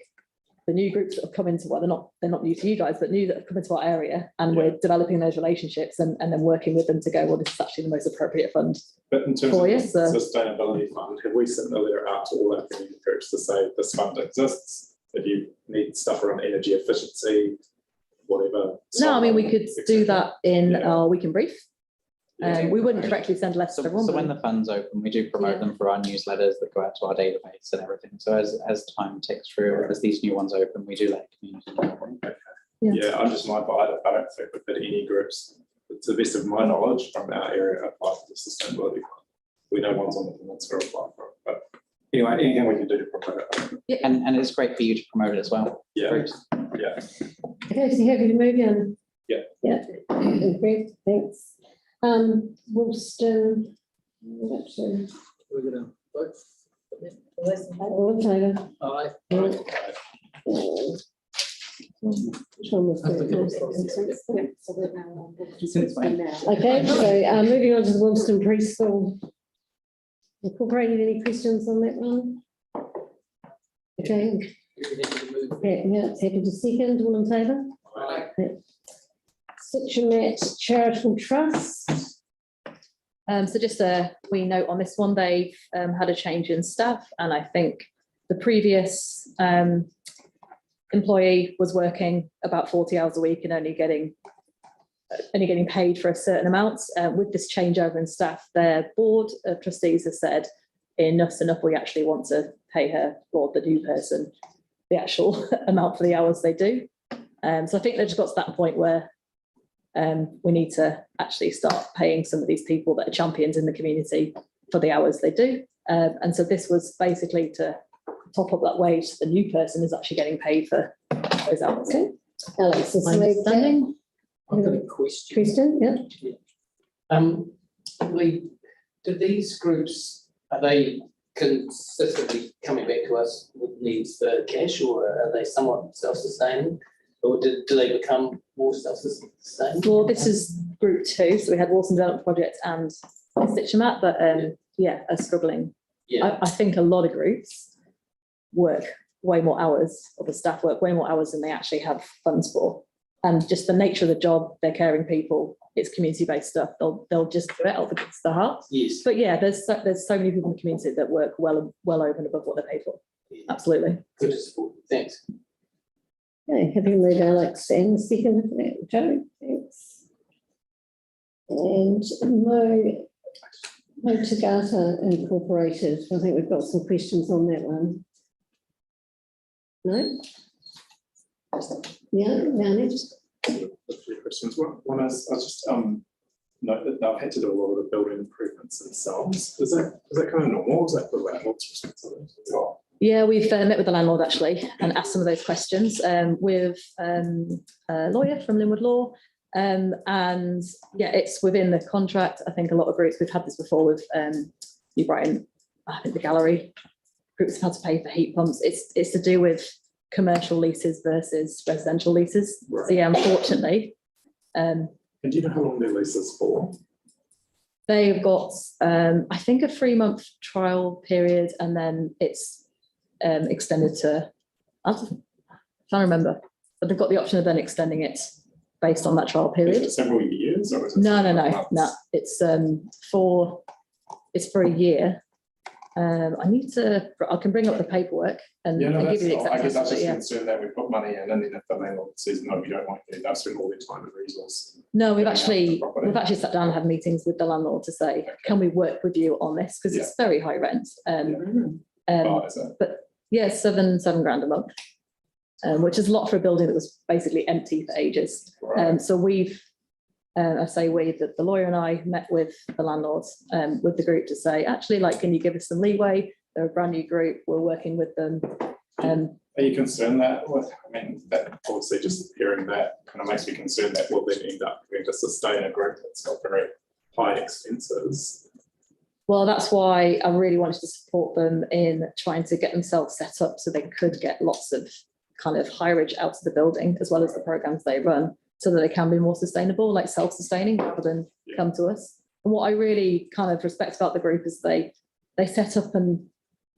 S11: the new groups that have come into, well, they're not new to you guys, but new that have come into our area, and we're developing those relationships and then working with them to go, well, this is actually the most appropriate fund.
S9: But in terms of the sustainability fund, have we sent a letter out to all our community groups to say this fund exists? If you need stuff around energy efficiency, whatever.
S11: No, I mean, we could do that in our weekend brief. We wouldn't directly send letters to everyone.
S13: So when the fund's open, we do promote them through our newsletters that go out to our database and everything. So as time ticks through, as these new ones open, we do let community know.
S9: Yeah, I'm just mindful, I don't think we've had any groups, to the best of my knowledge, from our area apply for the sustainability fund. We know one's on the peninsula apply for it, but anyway, anything we can do to promote it.
S13: Yeah, and it's great for you to promote it as well.
S9: Yeah,
S13: Groups.
S9: yeah.
S2: Okay, so you happy to move on?
S9: Yeah.
S2: Yeah, great, thanks. Wolston.
S3: We're going to vote.
S2: All in favour?
S3: Aye.
S2: Which one was that?
S5: So we're now on board.
S13: Since when?
S2: Okay, so moving on to the Wolston Preschool Incorporated. Any questions on that one? Okay,
S3: Everything to move.
S2: yeah, happy to second, all in favour? Situate Charitable Trust.
S11: So just a wee note on this one, they've had a change in staff, and I think the previous employee was working about 40 hours a week and only getting paid for a certain amount. With this changeover in staff, their board of trustees has said enough's enough, we actually want to pay her, or the new person, the actual amount for the hours they do. So I think they've just got to that point where we need to actually start paying some of these people that are champions in the community for the hours they do. And so this was basically to top up that wage, the new person is actually getting paid for those hours.
S2: Okay. Alex, is
S11: My understanding.
S3: I've got a question.
S2: Kristen, yeah.
S3: Lee, do these groups, are they consistently coming back to us with needs for cash, or are they somewhat self-sustaining? Or do they become more self-sustaining?
S11: Well, this is group 2, so we had Walton Development Project and Stitchamat, but yeah, are struggling.
S3: Yeah,
S11: I think a lot of groups work way more hours, or the staff work way more hours than they actually have funds for. And just the nature of the job, they're caring people, it's community-based stuff, they'll just do it out of the heart.
S3: yes.
S11: But yeah, there's so many people in the community that work well over and above what they're paid for. Absolutely.
S3: Good to support. Thanks.
S2: Okay, have you moved Alex and second, Joe? Thanks. And Mo Tagata Incorporated, I think we've got some questions on that one. No? Yeah, Manny?
S9: Three questions. One is, I just note that they've had to do a lot of the building improvements themselves. Is that kind of normal? Is that the landlord's responsibility as well?
S11: Yeah, we've met with the landlord actually and asked some of those questions with a lawyer from Linwood Law. And yeah, it's within the contract. I think a lot of groups, we've had this before with New Brighton, I think the gallery groups have had to pay for heat pumps. It's to do with commercial leases versus residential leases.
S9: Right.
S11: So yeah, unfortunately.
S9: And do you know how long their lease is for?
S11: They've got, I think, a 3-month trial period, and then it's extended to, I'm trying to remember, but they've got the option of then extending it based on that trial
S9: Is
S11: period.
S9: it several years? Or is it
S11: No.
S9: months?
S11: It's for a year. I can bring up the paperwork and
S9: Yeah, no,
S11: and
S9: that's
S11: give you the
S9: fine. I
S11: exact
S9: guess I was
S11: answer,
S9: just
S11: yeah.
S9: concerned that we put money in, and then if the landlord says, no, we don't want you, they'll spend all their time and resource.
S11: No, we've
S9: Getting out
S11: actually
S9: the property.
S11: sat down and had meetings with the landlord to say,
S9: Okay.
S11: can we work with you on this? Because it's very high rent.
S9: Oh, is it?
S11: Yeah, seven grand a month, which is a lot for a building that was basically empty for ages.
S9: Right.
S11: So we've, the lawyer and I met with the landlords, with the group to say, actually, like, can you give us some leeway? They're a brand new group. We're working with them.
S9: Are you concerned that, that obviously just hearing that kind of makes me concerned that we'll then end up having to sustain a group that's got very high expenses?
S11: Well, that's why I really wanted to support them in trying to get themselves set up so they could get lots of kind of highage out of the building, as well as the programs they run, so that they can be more sustainable, like self-sustaining, rather than come to us. And what I really kind of respect about the group is they set up and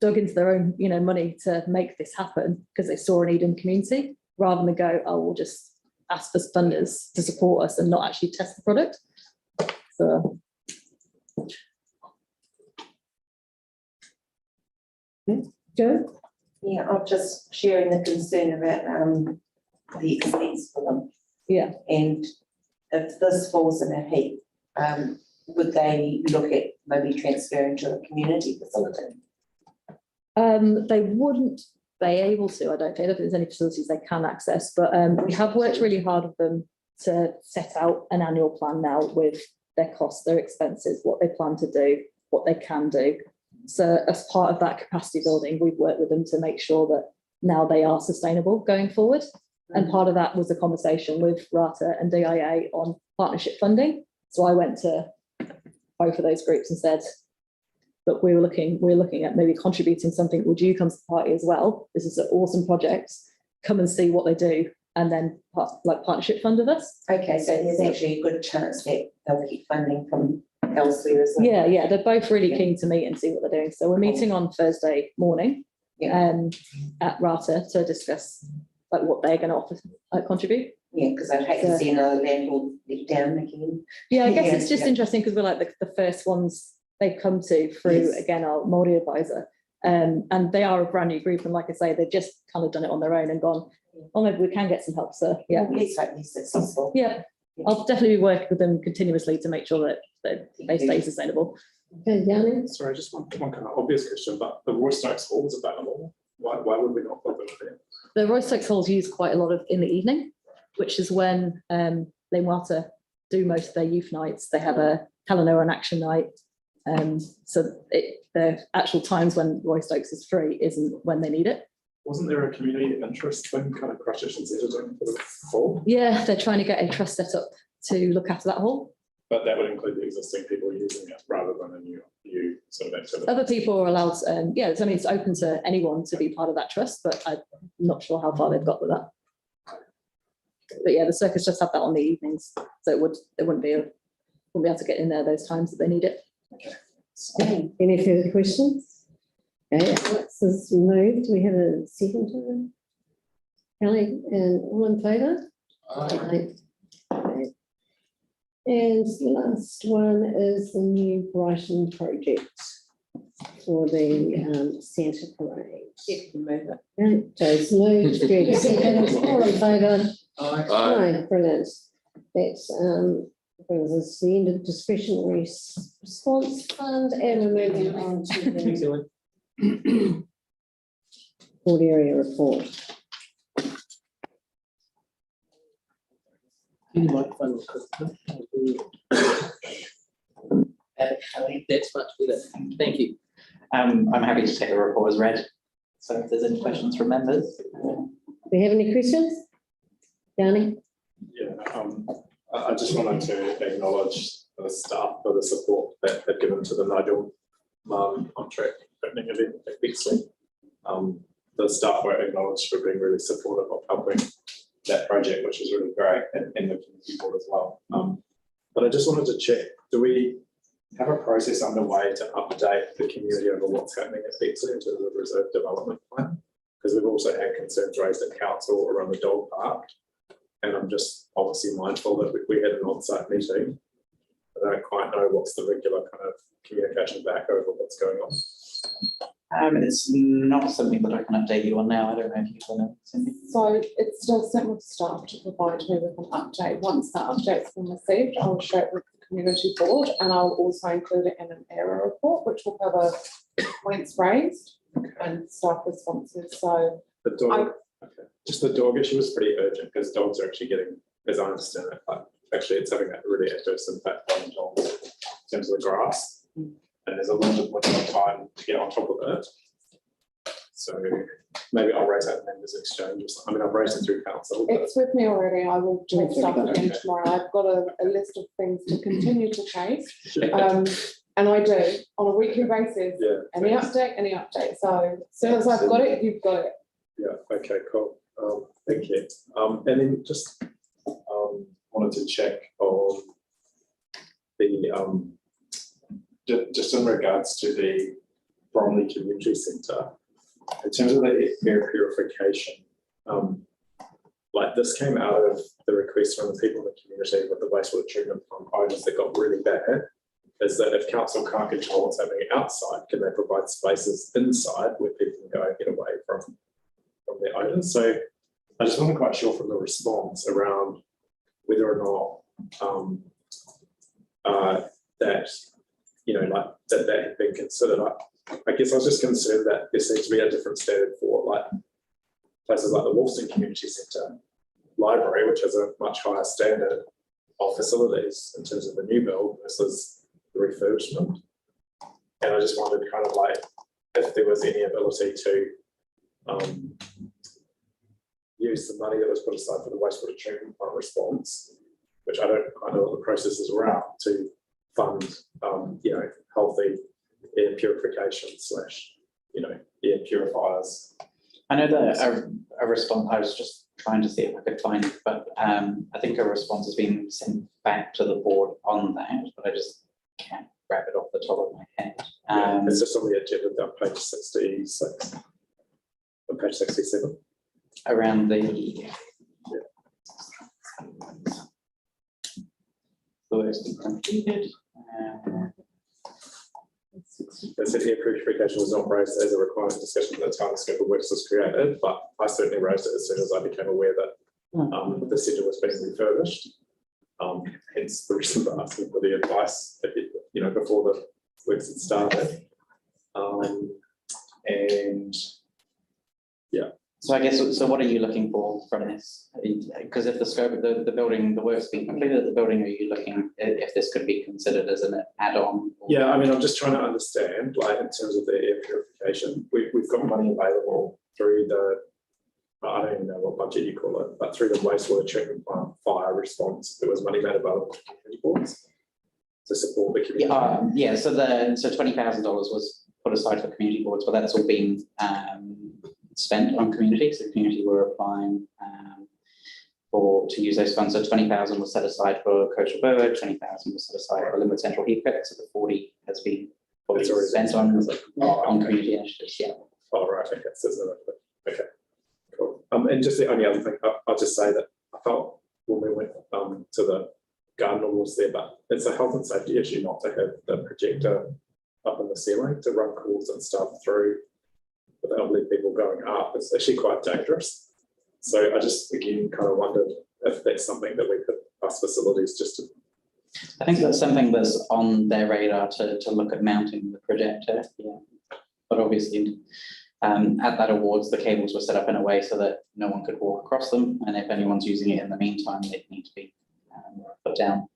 S11: dug into their own, money to make this happen because they saw a need in the community, rather than go, oh, we'll just ask for funders to support us and not actually test the product. So.
S2: Joe?
S6: Yeah, I'm just sharing the concern about the expense for them.
S11: Yeah.
S6: And if this falls in a heap, would they look at maybe transferring to a community facility?
S11: They wouldn't be able to, I don't think. I don't think there's any facilities they can access, but we have worked really hard with them to set out an annual plan now with their costs, their expenses, what they plan to do, what they can do. So as part of that capacity building, we've worked with them to make sure that now they are sustainable going forward. And part of that was a conversation with RATA and DIA on partnership funding. So I went to both of those groups and said, look, we're looking at maybe contributing something. Would you come to the party as well? This is an awesome project. Come and see what they do, and then partnership fund with us.
S6: Okay, so there's actually a good chance that they'll get funding from elsewhere, isn't it?
S11: Yeah, they're both really keen to meet and see what they're doing. So we're meeting on Thursday morning at Rata to discuss like what they're going to offer, contribute.
S6: Yeah, because I'd hate to see another landlord let down again.
S11: Yeah, I guess
S6: Yeah,
S11: it's just
S6: yeah.
S11: interesting because we're like the first ones they've come to through,
S6: Yes.
S11: again, our Māori advisor. And they are a brand new group. And like I say, they've just kind of done it on their own and gone, oh, maybe we can get some help. So, yeah.
S6: Let's hope they're successful.
S11: Yeah, I'll definitely be working with them continuously to make sure that they stay sustainable.
S2: Okay, Yanni?
S9: Sorry, just one kind of obvious question, but the Roy Stokes Hall is available. Why would we not put them there?
S11: The Roy Stokes Hall's used quite a lot of in the evening, which is when Leimata do most of their youth nights. They have a Talanoa and action night. So the actual times when Roy Stokes is free isn't when they need it.
S9: Wasn't there a community interest thing kind of Christchurch and Zeta doing for the hall?
S11: Yeah, they're trying to get a trust set up to look after that hall.
S9: But that would include the existing people using it rather than a new sort of activity.
S11: Other people are allowed, it's open to anyone to be part of that trust, but I'm not sure how far they've got with that. But yeah, the circus just have that on the evenings, so it wouldn't be able to get in there those times that they need it.
S2: Okay, any further questions? Okay, Alex has moved. We have a second time. Kelly, and all in favour? Aye. Okay. And the last one is the new Brighton project for the Santa Parade. Right, Joe's moved, Greg second, all in favour? Aye, brilliant. That brings us to the end of discretionary response fund, and we're moving on to the board area report.
S3: That's much better. Thank you. I'm happy to take the report as read. So if there's any questions from members.
S2: Do we have any questions? Yanni?
S9: Yeah, I just wanted to acknowledge the staff for the support that they've given to the Nigel on-track opening event at Bexley. The staff were acknowledged for being really supportive of helping that project, which is really great, and the community board as well. But I just wanted to check, do we have a process underway to update the community over what's happening at Bexley in terms of the reserve development plan? Because we've also had concerns raised at council around the dog park. And I'm just obviously mindful that we had an on-site meeting. I don't quite know what's the regular kind of communication back over what's going on.
S13: It's not something that I can update you on now. I don't know if you want to, Cindy.
S5: So it's still sent with staff to provide me with an update. Once that update's been received, I'll share it with the community board, and I'll also include it in an error report, which will cover points raised and staff responses. So
S9: The dog, just the dog issue was pretty urgent because dogs are actually getting, as I understand it, like actually it's having a really adverse impact on dogs in terms of the grass. And there's a limited window of time to get on top of it. So maybe I'll raise that in members exchange or something. I mean, I've raised it through council. But
S5: it's with me already. I will do stuff again
S9: Okay.
S5: tomorrow. I've got a list of things to continue to chase. And I do on a weekly basis.
S9: Yeah.
S5: Any update. So as soon as I've got it, you've got it.
S9: Yeah, okay, cool. Thank you. And then just wanted to check on the just in regards to the Bromley Community Centre, in terms of the air purification, like this came out of the request from the people in the community with the wastewater treatment plant owners that got really bad, is that if council can't control what's happening outside, can they provide spaces inside where people can go and get away from their owners? So I just wasn't quite sure from the response around whether or not that, you know, like that had been considered. I guess I was just concerned that there seems to be a different standard for like places like the Wolfson Community Centre Library, which has a much higher standard of facilities in terms of the new build versus the refurbishment. And I just wondered kind of like if there was any ability to use the money that was put aside for the wastewater treatment plant response, which I don't quite know what the processes were out, to fund, you know, healthy air purification / you know, air purifiers.
S13: I know that a response, I was just trying to see if I could find it, but I think a response has been sent back to the board on that, but I just can't grab it off the top of my head.
S9: It's just on the agenda down page 66. on page 67.
S13: Around the. The works being completed.
S9: They said air purification was not raised as a requirement discussion at the time the scope of works was created, but I certainly raised it as soon as I became aware that the centre was being refurbished. Hence the reason for asking for the advice, before the works had started. And yeah.
S13: So I guess, so what are you looking for from this? Because if the scope of the building, the work's being completed at the building, are you looking if this could be considered as an add-on?
S9: Yeah, I mean, I'm just trying to understand, like, in terms of the air purification, we've got money available through the, I don't even know what budget you call it, but through the wastewater treatment plant fire response, there was money made available to community boards to support the community.
S13: So $20,000 was put aside for community boards, but that's all been spent on community. So community were applying to use those funds. So 20,000 was set aside for Coastal-Burwood, 20,000 was set aside for Linwood Central Heat Pit. So the 40 has been fully spent on community initiatives. Yeah.
S9: Oh, right. Okay. So okay. Cool. And just the only other thing, I'll just say that I felt when we went to the garden walls there, but it's a health and safety issue not to have the projector up in the ceiling to run calls and stuff through with elderly people going up. It's actually quite dangerous. So I just, again, kind of wondered if that's something that we could, us facilities, just to.
S13: I think that's something that's on their radar to look at mounting the projector. Yeah. But obviously, at that awards, the cables were set up in a way so that no one could walk across them. And if anyone's using it in the meantime, they need to be put down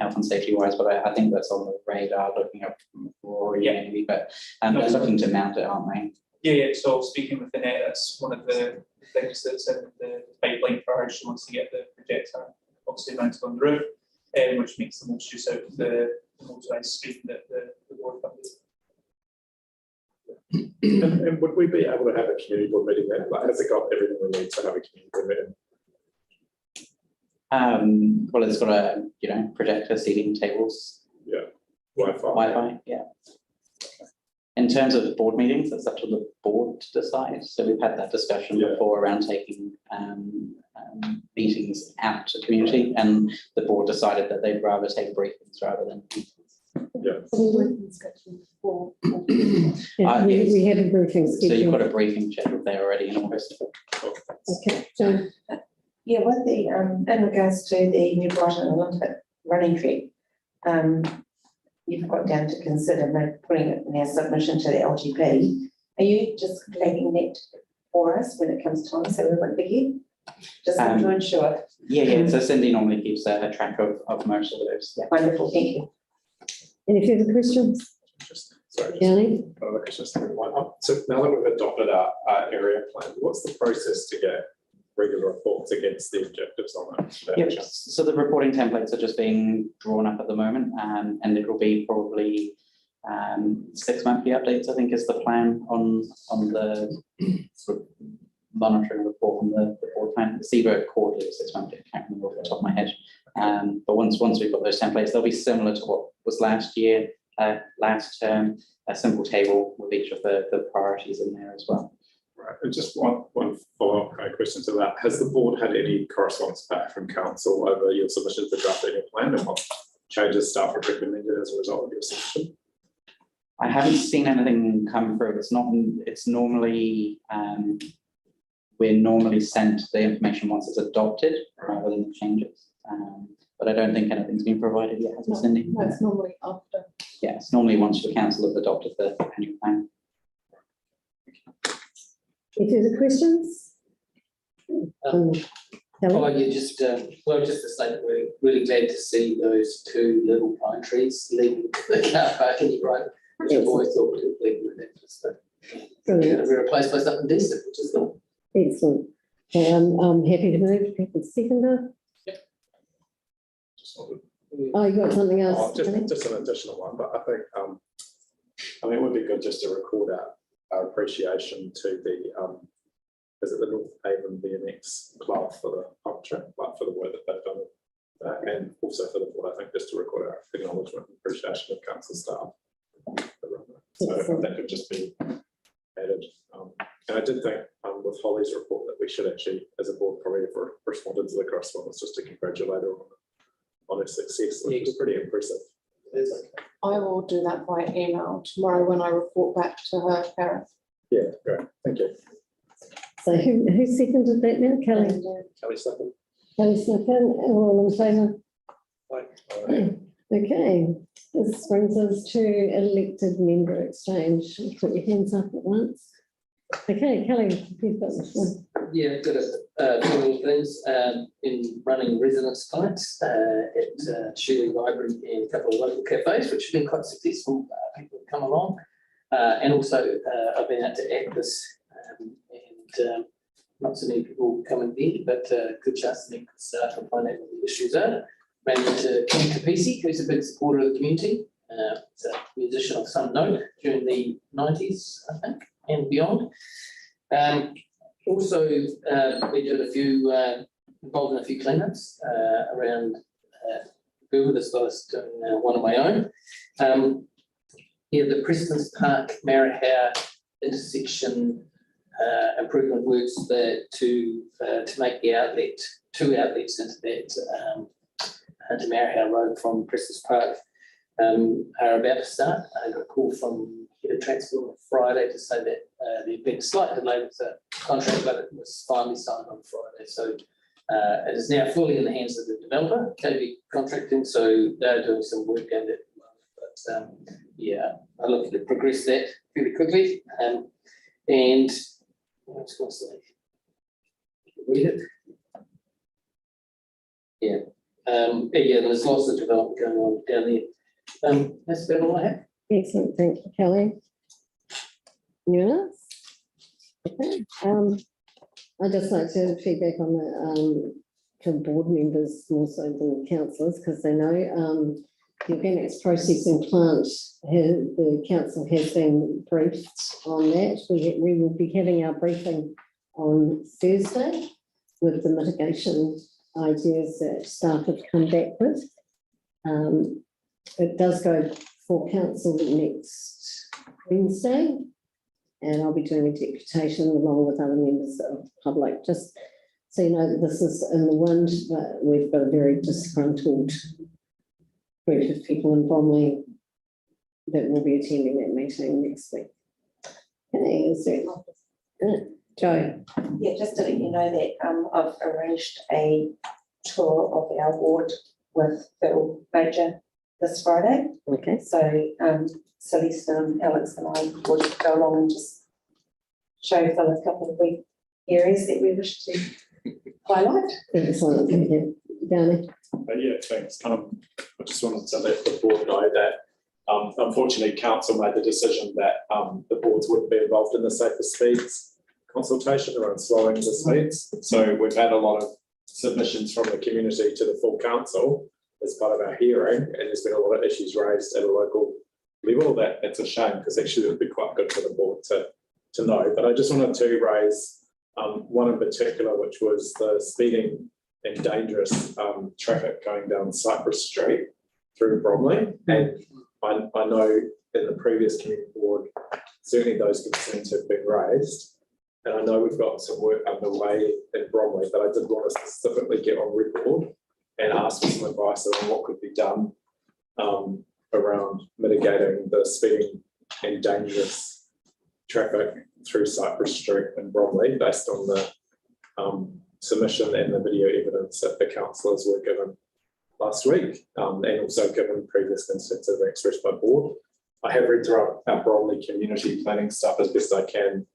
S13: health and safety wise. But I think that's on the radar, looking up Rory maybe, but they're looking to mount it, aren't they?
S14: Yeah, so speaking with Annette, that's one of the things that's in the pipeline for her. She wants to get the projector obviously mounted on the roof, which makes the most use out of the motorised screen that the board funded.
S9: And would we be able to have a community board meeting there? Like, has it got everything we need to have a community board meeting?
S13: Well, it's got a projector, seating tables.
S9: Yeah. Wi-Fi.
S13: Wi-Fi, yeah. In terms of board meetings, that's up to the board to decide. So we've had that discussion before around taking meetings out to community, and the board decided that they'd rather take briefings rather than meetings.
S9: Yeah.
S2: We had a briefing schedule.
S13: So you've got a briefing scheduled there already in August.
S2: Okay, so
S6: Yeah, with the, in regards to the New Brighton Olympic running track, you've got down to consider putting it in our submission to the LGP. Are you just flagging that for us when it comes time so we won't forget? Just to ensure.
S13: Yeah. So Cindy normally keeps a track of most of those. Yeah.
S6: Wonderful, thank you.
S2: any further questions?
S9: Sorry,
S2: Danny?
S9: another question. So now that we've adopted our area plan, what's the process to get regular reports against the objectives on it?
S13: Yep. So the reporting templates are just being drawn up at the moment, and it will be probably 6 monthly updates, I think, is the plan on the sort of monitoring report on the board plan. The Seabird quarterly 6 monthly, I can't remember off the top of my head. But once we've got those templates, they'll be similar to what was last year, last term, a simple table with each of the priorities in there as well.
S9: Right, and just one follow-up question to that. Has the board had any correspondence back from council over your submission to draft your plan, and what changes staff have recommended as a result of your submission?
S13: I haven't seen anything come through. It's normally, we're normally sent the information once it's adopted rather than the changes. But I don't think anything's been provided yet, has it, Cindy?
S5: No, it's normally after.
S13: Yeah, it's normally once the council have adopted the annual plan.
S2: Any further questions?
S3: Helen? Just to say that we're really glad to see those 2 little pine trees leaving the car parking right, which I've always thought would leave with it. So they're going to be replaced by something decent, which is not.
S2: Excellent. Okay, I'm happy to move. People seconder. Oh, you got something else?
S9: Just an additional one, but I think it would be good just to record our appreciation to the is it the North Haven BMX Club for the pump track, but for the work that they've done, and also for the board. I think just to record our acknowledgement and appreciation of council staff. So that could just be added And I did think with Holly's report that we should actually, as a board, probably have responded to the correspondence just to congratulate her on her success, which is pretty impressive.
S5: I will do that by email tomorrow when I report back to her, Gareth.
S9: Yeah, great. Thank you.
S2: So who seconded that now? Kelly?
S12: Kelly second.
S2: Kelly second, all in favour?
S12: Aye.
S2: Okay, this brings us to elected member exchange. Put your hands up at once. Okay, Kelly, you've got this one.
S3: Yeah, got a few little things in running residence clients at Shirley Library and a couple of local cafes, which have been quite successful. People have come along. And also I've been out to Actis and not so many people coming there, but good chance to meet staff and find out what the issues are. Ran into Ken Capisi, who's a big supporter of the community. He's a musician of some note during the 90s, I think, and beyond. Also, we did a few, involved in a few cleanups around Burwood, as well as doing one of my own. Yeah, the Preston's Park, Marahau intersection improvement works that to make the outlet, two outlets into that into Marahau Road from Preston's Park are about to start. I got a call from Head of Transport on Friday to say that there'd been a slight delay with the contract, but it was finally signed on Friday. So it is now fully in the hands of the developer, KB Contracting, so they're doing some work at it. But yeah, I look to progress that fairly quickly. And what else can I say? Read it. Yeah. Yeah, there's lots of development going on down there. That's about all I have.
S2: Excellent, thank you, Kelly. Anyone else? Okay, I'd just like to feedback on the to board members more so than councillors, because they know the organics processing plant, the council has been briefed on that. We will be having our briefing on Thursday with the mitigation ideas that staff have come back with. It does go for council next Wednesday, and I'll be doing a deputation along with other members of the public, just so you know that this is in the wind, but we've got a very disgruntled group of people in Bromley that will be attending that meeting next week. Okay, is there Joe?
S6: Yeah, just to let you know that I've arranged a tour of our ward with Phil Major this Friday.
S2: Okay.
S6: So Celeste and Alex and I would go along and just show Phil a couple of the areas that we wish to highlight.
S2: Excellent, thank you. Danny?
S9: Yeah, thanks. I just wanted to let the board know that unfortunately council made the decision that the boards wouldn't be involved in the safer speeds consultation around slowing the speeds. So we've had a lot of submissions from the community to the full council as part of our hearing, and there's been a lot of issues raised at a local level. That it's a shame, because actually it would be quite good for the board to know. But I just wanted to raise one in particular, which was the speeding and dangerous traffic going down Cypress Street through Bromley. And I know in the previous community board, certainly those concerns have been raised. And I know we've got some work underway in Bromley, but I did want to specifically get on record and ask for some advice on what could be done around mitigating the speeding and dangerous traffic through Cypress Street in Bromley, based on the submission and the video evidence that the councillors were given last week, and also given previous concerns that were expressed by board. I have read through our Bromley community planning stuff as best I can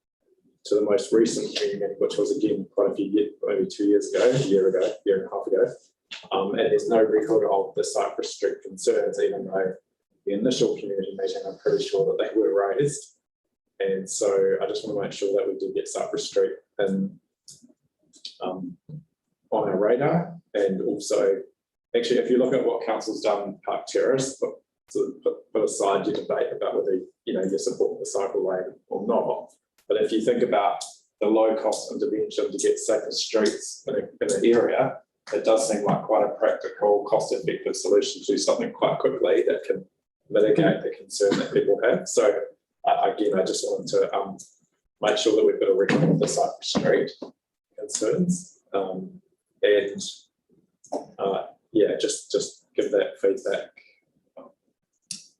S9: to the most recent meeting, which was again quite a few years, maybe 2 years ago, a year and a half ago. And there's no record of the Cypress Street concerns, even though the initial community meeting, I'm pretty sure that they were raised. And so I just want to make sure that we do get Cypress Street in, on our radar. And also, actually, if you look at what council's done Park Terrace, put aside your debate about whether you support the cycle lane or not. But if you think about the low cost intervention to get safer streets in an area, it does seem like quite a practical, cost effective solution to do something quite quickly that can mitigate the concern that people have. So again, I just wanted to make sure that we've got a record of the Cypress Street concerns. Yeah, just give that feedback.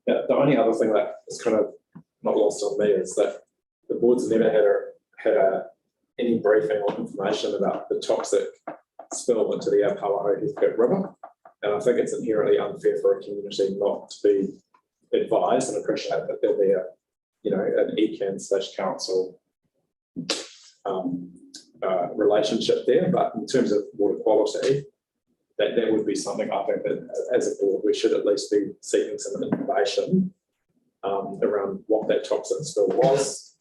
S9: Yeah, the only other thing that is kind of not lost on me is that the board's never had any briefing or information about the toxic spill into the Apalaho Heathcote River. And I think it's inherently unfair for a community not to be advised and appreciate that there'll be an ECAN/council relationship there. But in terms of water quality, that would be something I think that as a board we should at least be seeking some information around what that toxic spill was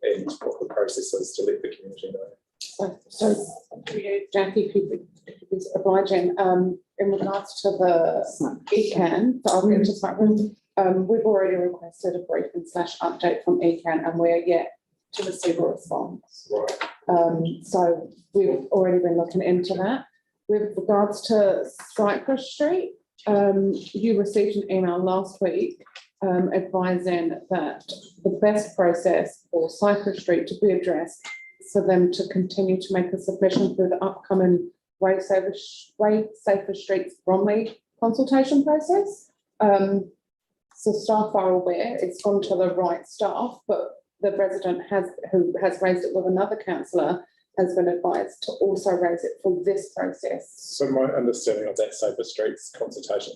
S9: and what the process is to let the community know.
S5: So, Jackie, if you'd be obliging, in regards to the ECAN, so I'll get to Cypress, we've already requested a briefing / update from ECAN and we're yet to receive a response.
S9: Right.
S5: So we've already been looking into that. With regards to Cypress Street, you received an email last week advising that the best process for Cypress Street to be addressed is for them to continue to make a submission through the upcoming Way Safer Streets Bromley consultation process. So staff are aware it's gone to the right staff, but the resident who has raised it with another councillor has been advised to also raise it for this process.
S9: So my understanding of that Safer Streets consultation,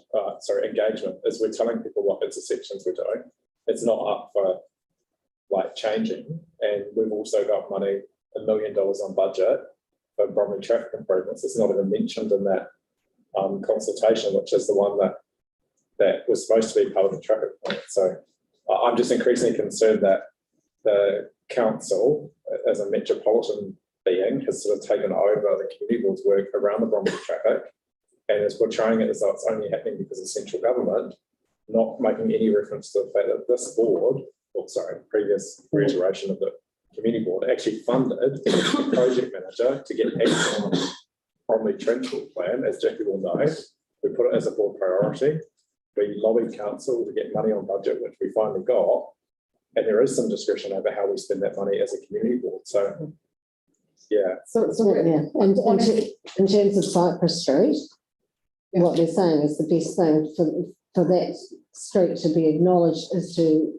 S9: engagement is we're telling people what intersections we're doing. It's not up for changing, and we've also got money, $1 million on budget for Bromley traffic improvements. It's not even mentioned in that consultation, which is the one that was supposed to be part of the traffic plan. So I'm just increasingly concerned that the council, as a metropolitan being, has sort of taken over the community board's work around the Bromley traffic and is portraying it as though it's only happening because of central government, not making any reference to the fact that this board, previous reiteration of the community board, actually funded the project manager to get action on the Bromley transport plan, as Jackie will know. We put it as a board priority. We lobbied council to get money on budget, which we finally got. And there is some discretion over how we spend that money as a community board. So, yeah.
S2: And in terms of Cypress Street, what they're saying is the best thing for that street to be acknowledged is to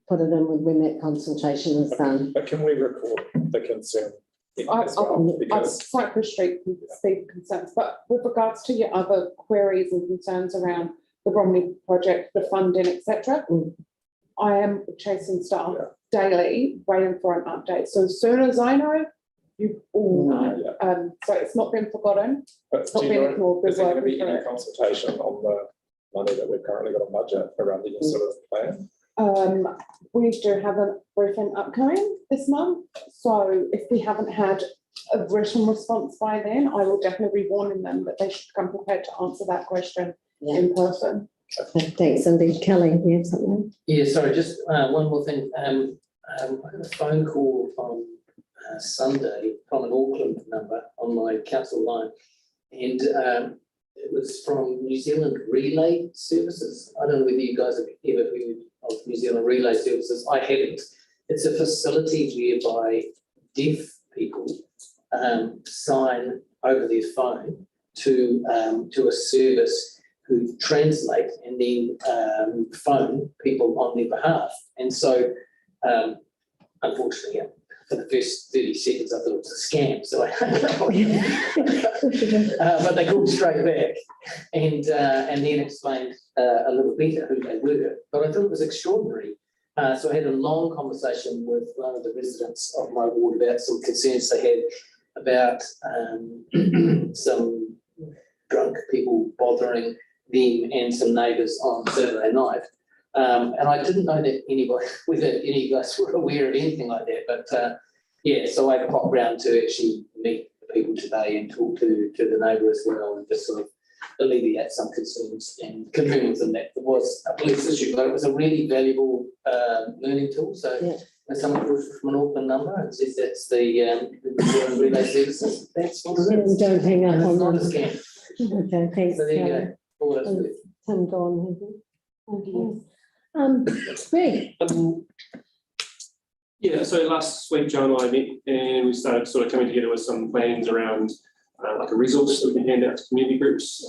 S2: put it in when that consultation is done.
S9: But can we record the concern as well? Because
S5: Cypress Street can speak concerns, but with regards to your other queries and concerns around the Bromley project, the funding, etc., I am chasing staff daily, waiting for an update. So as soon as I know, you all know. So it's not been forgotten.
S9: But
S5: It's not been ignored.
S9: is there going to be any consultation on the money that we've currently got on budget around the sort of plan?
S5: We do have a briefing upcoming this month. So if we haven't had a written response by then, I will definitely be warning them that they should come prepared to answer that question in person.
S2: Thanks, indeed. Kelly, you have something?
S3: Yeah, sorry, just one more thing. I got a phone call on Sunday from an Auckland number on my council line, and it was from New Zealand Relay Services. I don't know whether you guys have ever heard of New Zealand Relay Services. I haven't. It's a facility whereby deaf people sign over their phone to a service who translate and then phone people on their behalf. And so, unfortunately, for the first 30 seconds, I thought it was a scam. So but they called straight back and then explained a little better who they were. But I thought it was extraordinary. So I had a long conversation with one of the residents of my ward about some concerns they had about some drunk people bothering them and some neighbours on Saturday night. And I didn't know that whether any of you guys were aware of anything like that. But so I popped round to actually meet the people today and talk to the neighbour as well, and just sort of alleviate some concerns and confirm with them that there was a police issue, but it was a really valuable learning tool. So someone calls from an Auckland number and says that's the relay services. That's what it is.
S2: Don't hang up on
S3: Not a
S2: them.
S3: scam.
S2: Okay, thanks.
S3: So there you go. All that's good.
S2: Tim, go on. Okay. Greg,
S12: Yeah, so last week, Joe and I met and we started sort of coming together with some plans around like a resource that we can hand out to community groups,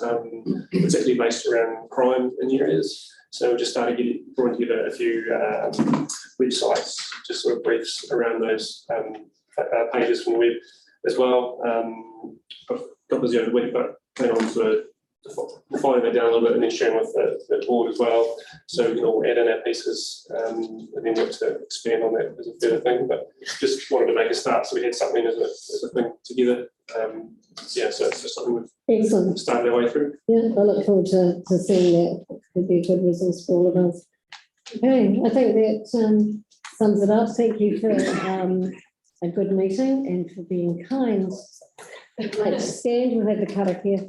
S12: particularly based around crime in areas. So we just started drawing together a few websites, just sort of briefs around those pages from the web as well. I've got busy over the week, but plan on sort of refining that down a little bit and then sharing with the board as well. So we can all add in our pieces and then work to expand on that as a further thing. But just wanted to make a start so we had something as a thing together. Yeah, so it's just something
S2: Excellent.
S12: we've started our way through.
S2: Yeah, I look forward to seeing that. It could be a good resource for all of us. Okay, I think that sums it up. Thank you for a good meeting and for being kind. Let's stand, we'll have the karakia.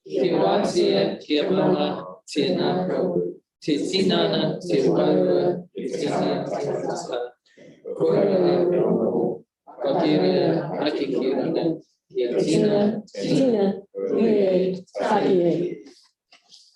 S15: Te wātia, te mana, te nākau, te tinana, te wairua, te tinana, te tata. Koe rau, kakirea, ake ki rana, te tina,
S2: Tina, Taki.